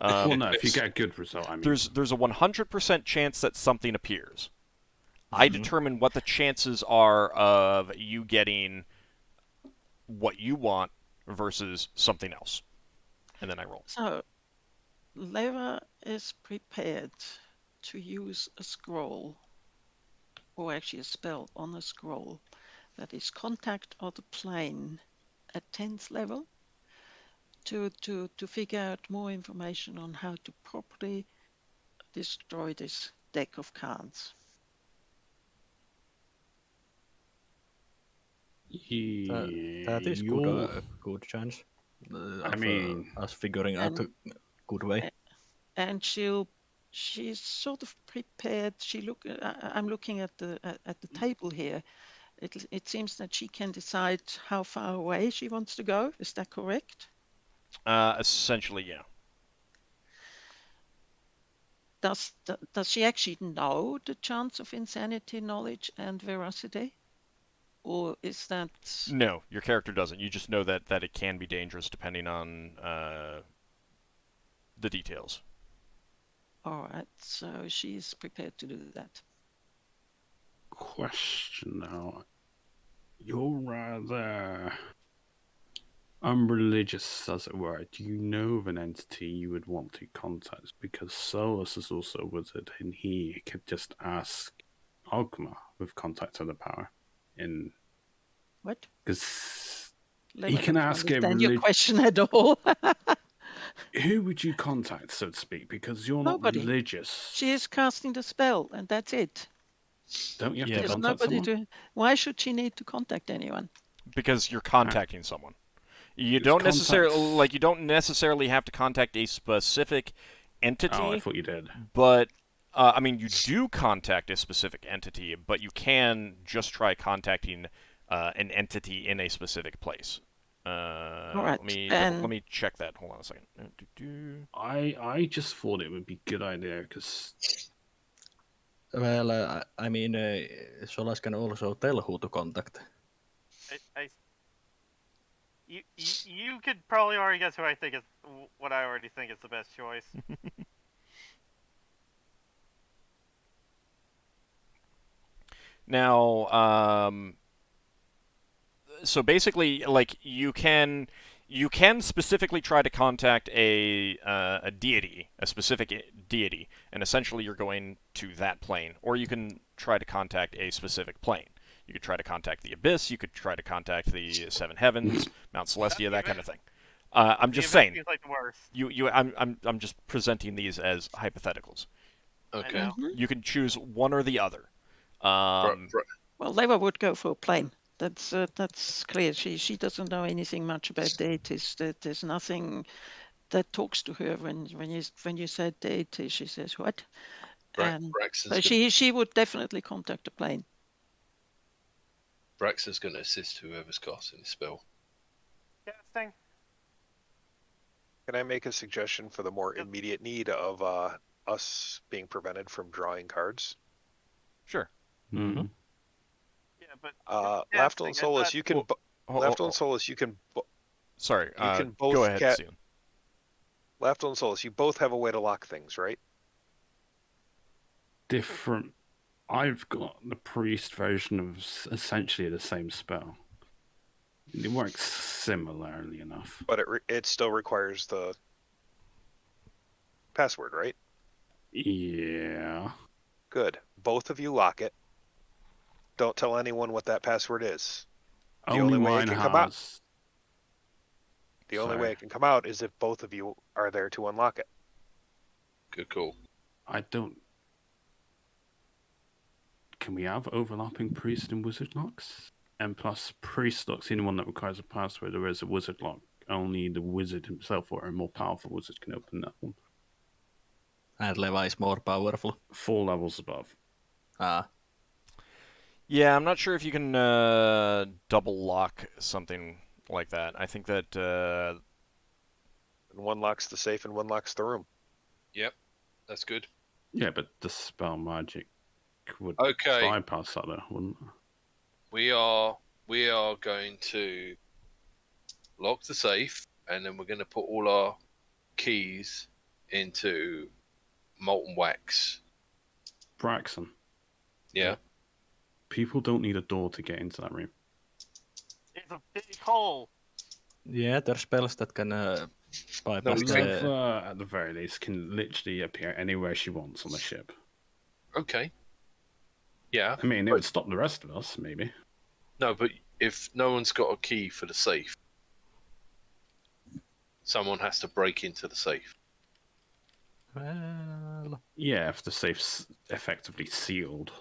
well, no, if you get a good result, I mean, there's a 100% chance that something appears. I determine what the chances are of you getting what you want versus something else, and then I roll. So, Leva is prepared to use a scroll, or actually a spell on a scroll, that is Contact of the Plane at 10th level, to figure out more information on how to properly destroy this deck of cards. That is good chance. I mean, us figuring out a good way. And she's sort of prepared. I'm looking at the table here. It seems that she can decide how far away she wants to go. Is that correct? Essentially, yeah. Does she actually know the chance of insanity, knowledge, and veracity? Or is that... No, your character doesn't. You just know that it can be dangerous depending on the details. All right, so she's prepared to do that. Question now. You're rather unreligious, as it were. Do you know of an entity you would want to contact? Because Solas is also a wizard, and he could just ask Ogma with contact of the power. What? Because he can ask a your question at all. Who would you contact, so to speak? Because you're Nobody. not religious. She is casting the spell, and that's it. Don't you have to contact someone? Why should she need to contact anyone? Because you're contacting someone. You don't necessarily have to contact a specific entity. Oh, I thought you did. But I mean, you do contact a specific entity, but you can just try contacting an entity in a specific place. All right. Let me check that. Hold on a second. I just thought it would be a good idea because. Well, I mean, Solas can also tell who to contact. You could probably already guess who I think is what I already think is the best choice. Now, so basically, like, you can, You can specifically try to contact a deity, a specific deity, and essentially you're going to that plane. Or you can try to contact a specific plane. You could try to contact the Abyss. You could try to contact the Seven Heavens, Mount Celestia, that kind of thing. I'm just saying. Feels like the worst. I'm just presenting these as hypotheticals. Okay. know. You can choose one or the other. Well, Leva would go for a plane. That's clear. She doesn't know anything much about deities. There's nothing that talks to her when you said deity. She says what? And Braxton's so she would definitely contact a plane. Braxton's going to assist whoever's casting the spell. Casting. Can I make a suggestion for the more immediate need of us being prevented from drawing cards? Sure. Mm-hmm. Yeah, but Lafdul and casting, I Solas, thought- you can. Lafdul and Solas, you can. Sorry. You can both go ahead, get. Sion. Lafdul and Solas, you both have a way to lock things, right? Different. I've got the priest version of essentially the same spell. It works similarly enough. But it still requires the password, right? Yeah. Good. Both of you lock it. Don't tell anyone what that password is. The Only only way it mine can come out- has. The only way Sorry. it can come out is if both of you are there to unlock it. Good call. I don't. Can we have overlapping priest and wizard locks? And plus, priest locks anyone that requires a password, or is a wizard lock only the wizard himself or a more powerful wizard can open that one. And Leva is more powerful. 4 levels above. Yeah, I'm not sure if you can double lock something like that. I think that And one locks the safe and one locks the room. Yep, that's good. Yeah, but the spell magic would Okay. bypass that, though, wouldn't it? We are going to lock the safe, and then we're going to put all our keys into molten wax. Braxon. Yeah. People don't need a door to get into that room. It's a big hole. Yeah, there are spells that can bypass we the... think- Leva, at the very least, can literally appear anywhere she wants on the ship. Okay. Yeah. I mean, it would stop the rest of us, maybe. No, but if no one's got a key for the safe, someone has to break into the safe. Well, Yeah, if the safe's effectively sealed,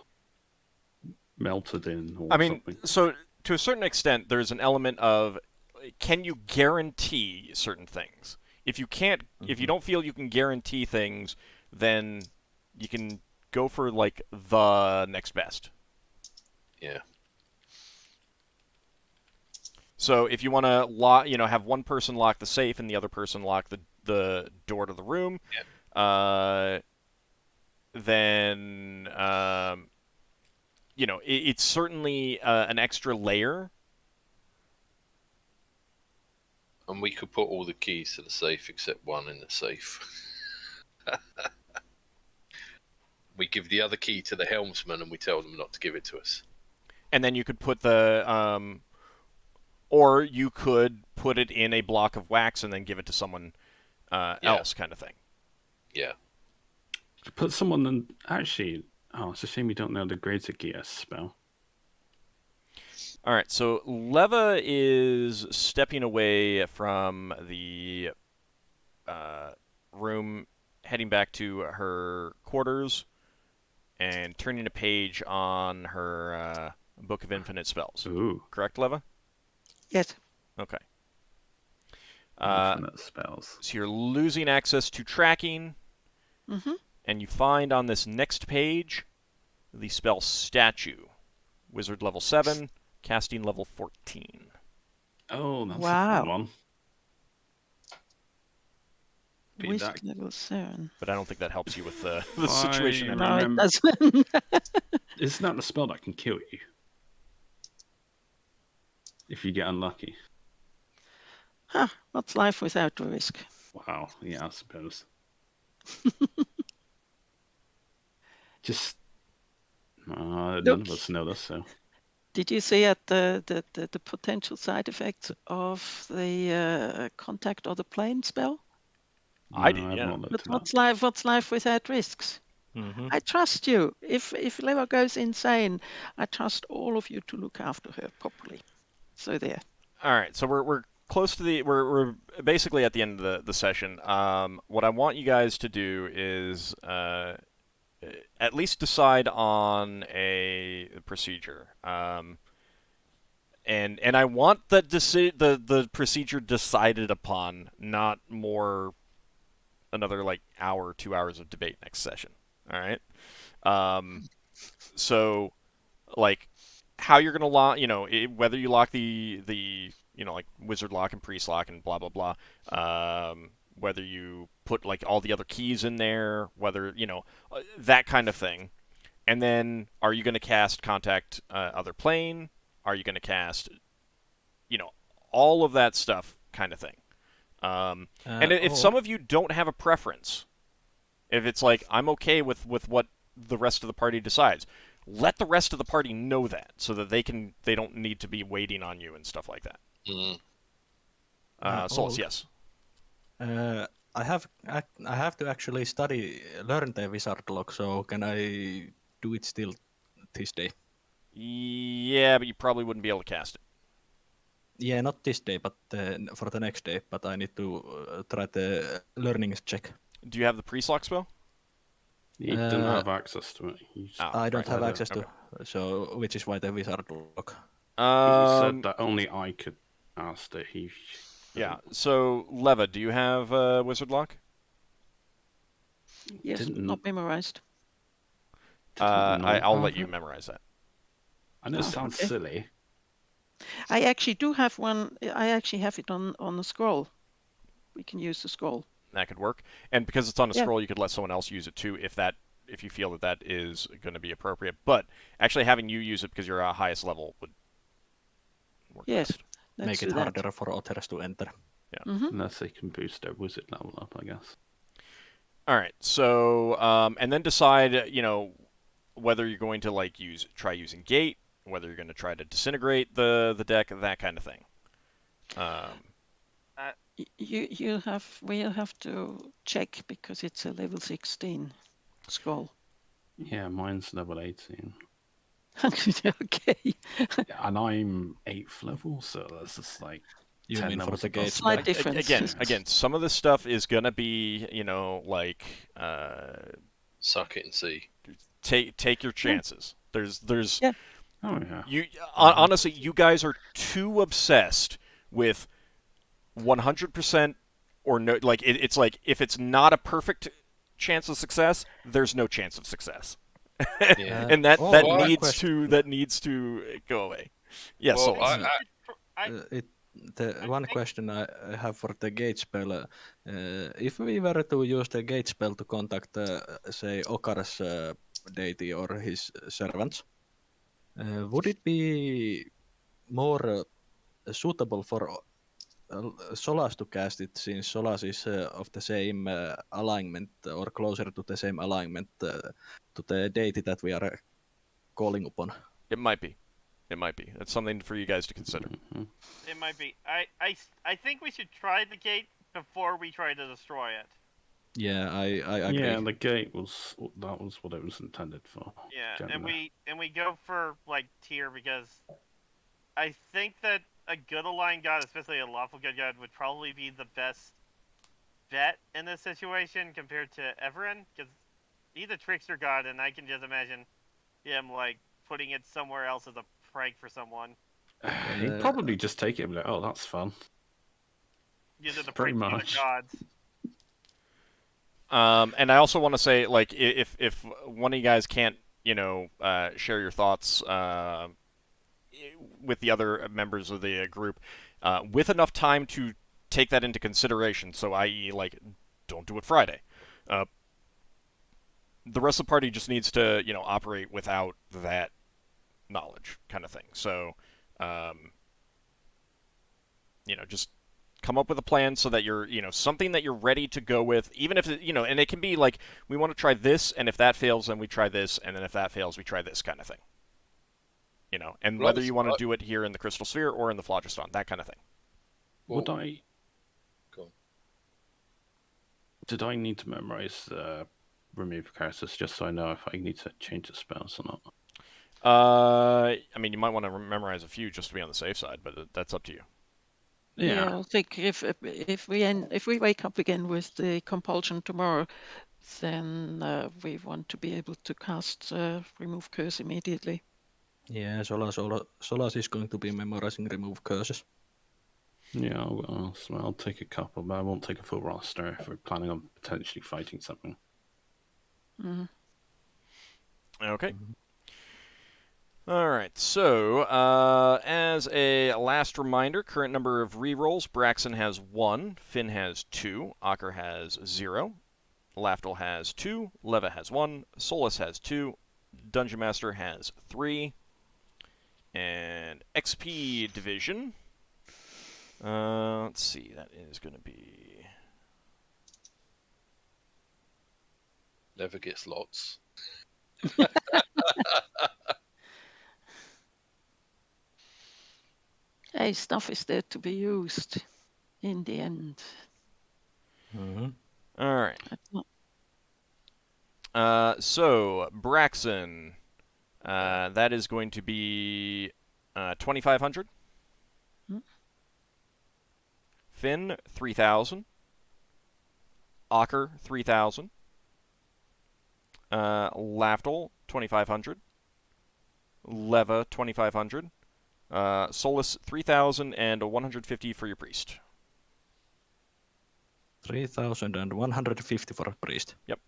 melted in, or I mean, something. so to a certain extent, there's an element of can you guarantee certain things? If you can't, if you don't feel you can guarantee things, then you can go for like the next best. Yeah. So if you want to lock, have one person lock the safe and the other person lock the door to the room, then it's certainly an extra layer. And we could put all the keys to the safe except one in the safe. We give the other key to the helmsman and we tell them not to give it to us. And then you could put the or you could put it in a block of wax and then give it to someone else, kind of thing. Yeah. Put someone in. Actually, it's a shame we don't know the Greater Gear spell. All right, so Leva is stepping away from the room, heading back to her quarters, and turning a page on her Book of Infinite Spells. Ooh. Correct, Leva? Yes. Okay. Infinite spells. So you're losing access to tracking, and you find on this next page the spell Statue. Wizard level 7, casting level 14. Oh, that's a Wow. fun one. Beat Wizard that. level 7. But I don't think that helps you with the situation. I I'm No, in. it remember- doesn't. Isn't that the spell that can kill you? If you get unlucky. Huh, what's life without the risk? Wow, yeah, I suppose. Just... none of us know this, so... Did you see at the potential side effects of the contact or the plane spell? I No, did, I've yeah. not looked But at that. what's life without risks? Mm-hmm. I trust you. If Leva goes insane, I trust all of you to look after her properly. So there. All right, so we're close to the we're basically at the end of the session. What I want you guys to do is at least decide on a procedure. And I want the procedure decided upon, not more another like hour, 2 hours of debate next session. All right. So like how you're gonna lock, whether you lock the like wizard lock and priest lock and blah blah blah. Whether you put like all the other keys in there, whether that kind of thing. And then, are you going to cast contact other plane? Are you going to cast, all of that stuff, kind of thing. And if some of you don't have a preference, if it's like I'm okay with what the rest of the party decides, let the rest of the party know that so that they don't need to be waiting on you and stuff like that. Mm. Solas, yes. I have to actually learn the wizard lock. So can I do it still this day? Yeah, but you probably wouldn't be able to cast it. Yeah, not this day, but for the next day. But I need to try the learning check. Do you have the priest lock spell? You didn't have access to it. I don't have access okay. to, so which is why the wizard lock. He said that only I could ask it. Yeah. So Leva, do you have wizard lock? Yes, Didn't- not memorized. I'll let you memorize that. I know it sounds okay. silly. I actually do have one. I actually have it on the scroll. We can use the scroll. That could work. And because it's on a Yeah. scroll, you could let someone else use it too if you feel that is going to be appropriate. But actually having you use it because you're at highest level would work Yes. best. Let's Make it do that. harder for others to enter. Mm-hmm. Unless they can boost their wizard level up, I guess. All right. So and then decide, whether you're going to try using gate, whether you're going to try to disintegrate the deck, that kind of thing. We'll have to check because it's a level 16 scroll. Yeah, mine's level 18. Okay. And I'm 8th level, so that's just like You 10 mean for levels the above. gate Slight spell? difference. Again, some of this stuff is going to be, Suck it and see. take your chances. There's Yeah. Oh, yeah. honestly, you guys are too obsessed with 100% or no. Like it's like if it's not a perfect chance of success, there's no chance of success, Yeah. and that well, needs to go away. Yes, Well, Solas. The one question I have for the gate spell, if we were to use the gate spell to contact, say, Ockar's deity or his servants, would it be more suitable for Solas to cast it, since Solas is of the same alignment or closer to the same alignment to the deity that we are calling upon? It might be. That's something for you guys to consider. Mhm. It might be. I think we should try the gate before we try to destroy it. Yeah, I agree. Yeah, the gate was what it was intended for. Yeah, generally. and we go for like tier because I think that a good aligned god, especially a lawful good god, would probably be the best bet in this situation compared to Everin, because he's a trickster god, and I can just imagine him like putting it somewhere else as a prank for someone. He'd probably just take it and be like, oh, that's fun. Use it to Pretty prank the other much. gods. And I also want to say, like, if one of you guys can't, share your thoughts with the other members of the group, with enough time to take that into consideration, so i.e., like, don't do it Friday. The rest of the party just needs to, operate without that knowledge, kind of thing. So, just come up with a plan so that you're, something that you're ready to go with, even if, and it can be like, we want to try this, and if that fails, then we try this, and then if that fails, we try this kind of thing. You know, and Right, whether you want to right. do it here in the Crystal Sphere or in the Phlogiston, that kind of thing. Would Well, I? go on. Did I need to memorize remove curses just so I know if I need to change the spells or not? I mean, you might want to memorize a few just to be on the safe side, but that's up to you. Yeah, I think if we wake up again with the compulsion tomorrow, then we want to be able to cast remove curse immediately. Yeah, Solas is going to be memorizing remove curses. Yeah, I'll take a couple, but I won't take a full roster if we're planning on potentially fighting something. Mm. Okay. All right. So, as a last reminder, current number of rerolls: Braxon has 1, Finn has 2, Ockar has 0, Lafdul has 2, Leva has 1, Solas has 2, Dungeon Master has 3, and XP division. Let's see. That is going to be. Never gets lots. Hey, stuff is there to be used in the end. Mm-hmm. All right. That's So Braxon, that is going to be 2,500. Hmm. Finn 3,000. Ockar 3,000. Lafdul 2,500. Leva 2,500. Solas 3,000 and 150 for your priest. 3,150 for a priest. Yep.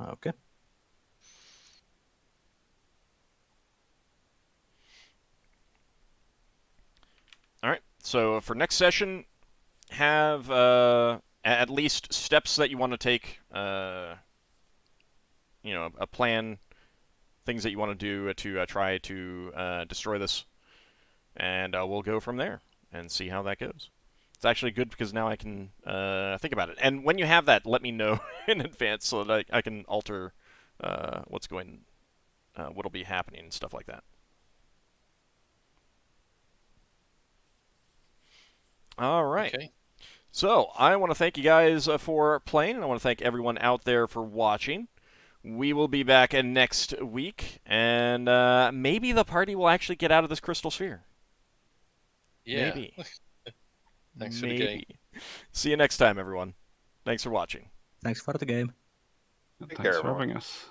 Okay. All right. So for next session, have at least steps that you want to take. A plan, things that you want to do to try to destroy this, and we'll go from there and see how that goes. It's actually good because now I can think about it. And when you have that, let me know in advance so that I can alter what'll be happening and stuff like that. All right. Okay. So I want to thank you guys for playing, and I want to thank everyone out there for watching. We will be back next week, and maybe the party will actually get out of this crystal sphere. Yeah. Maybe. Thanks for the game. See you next time, everyone. Thanks for watching. Thanks for the game. Take Thanks care, for everyone. having us.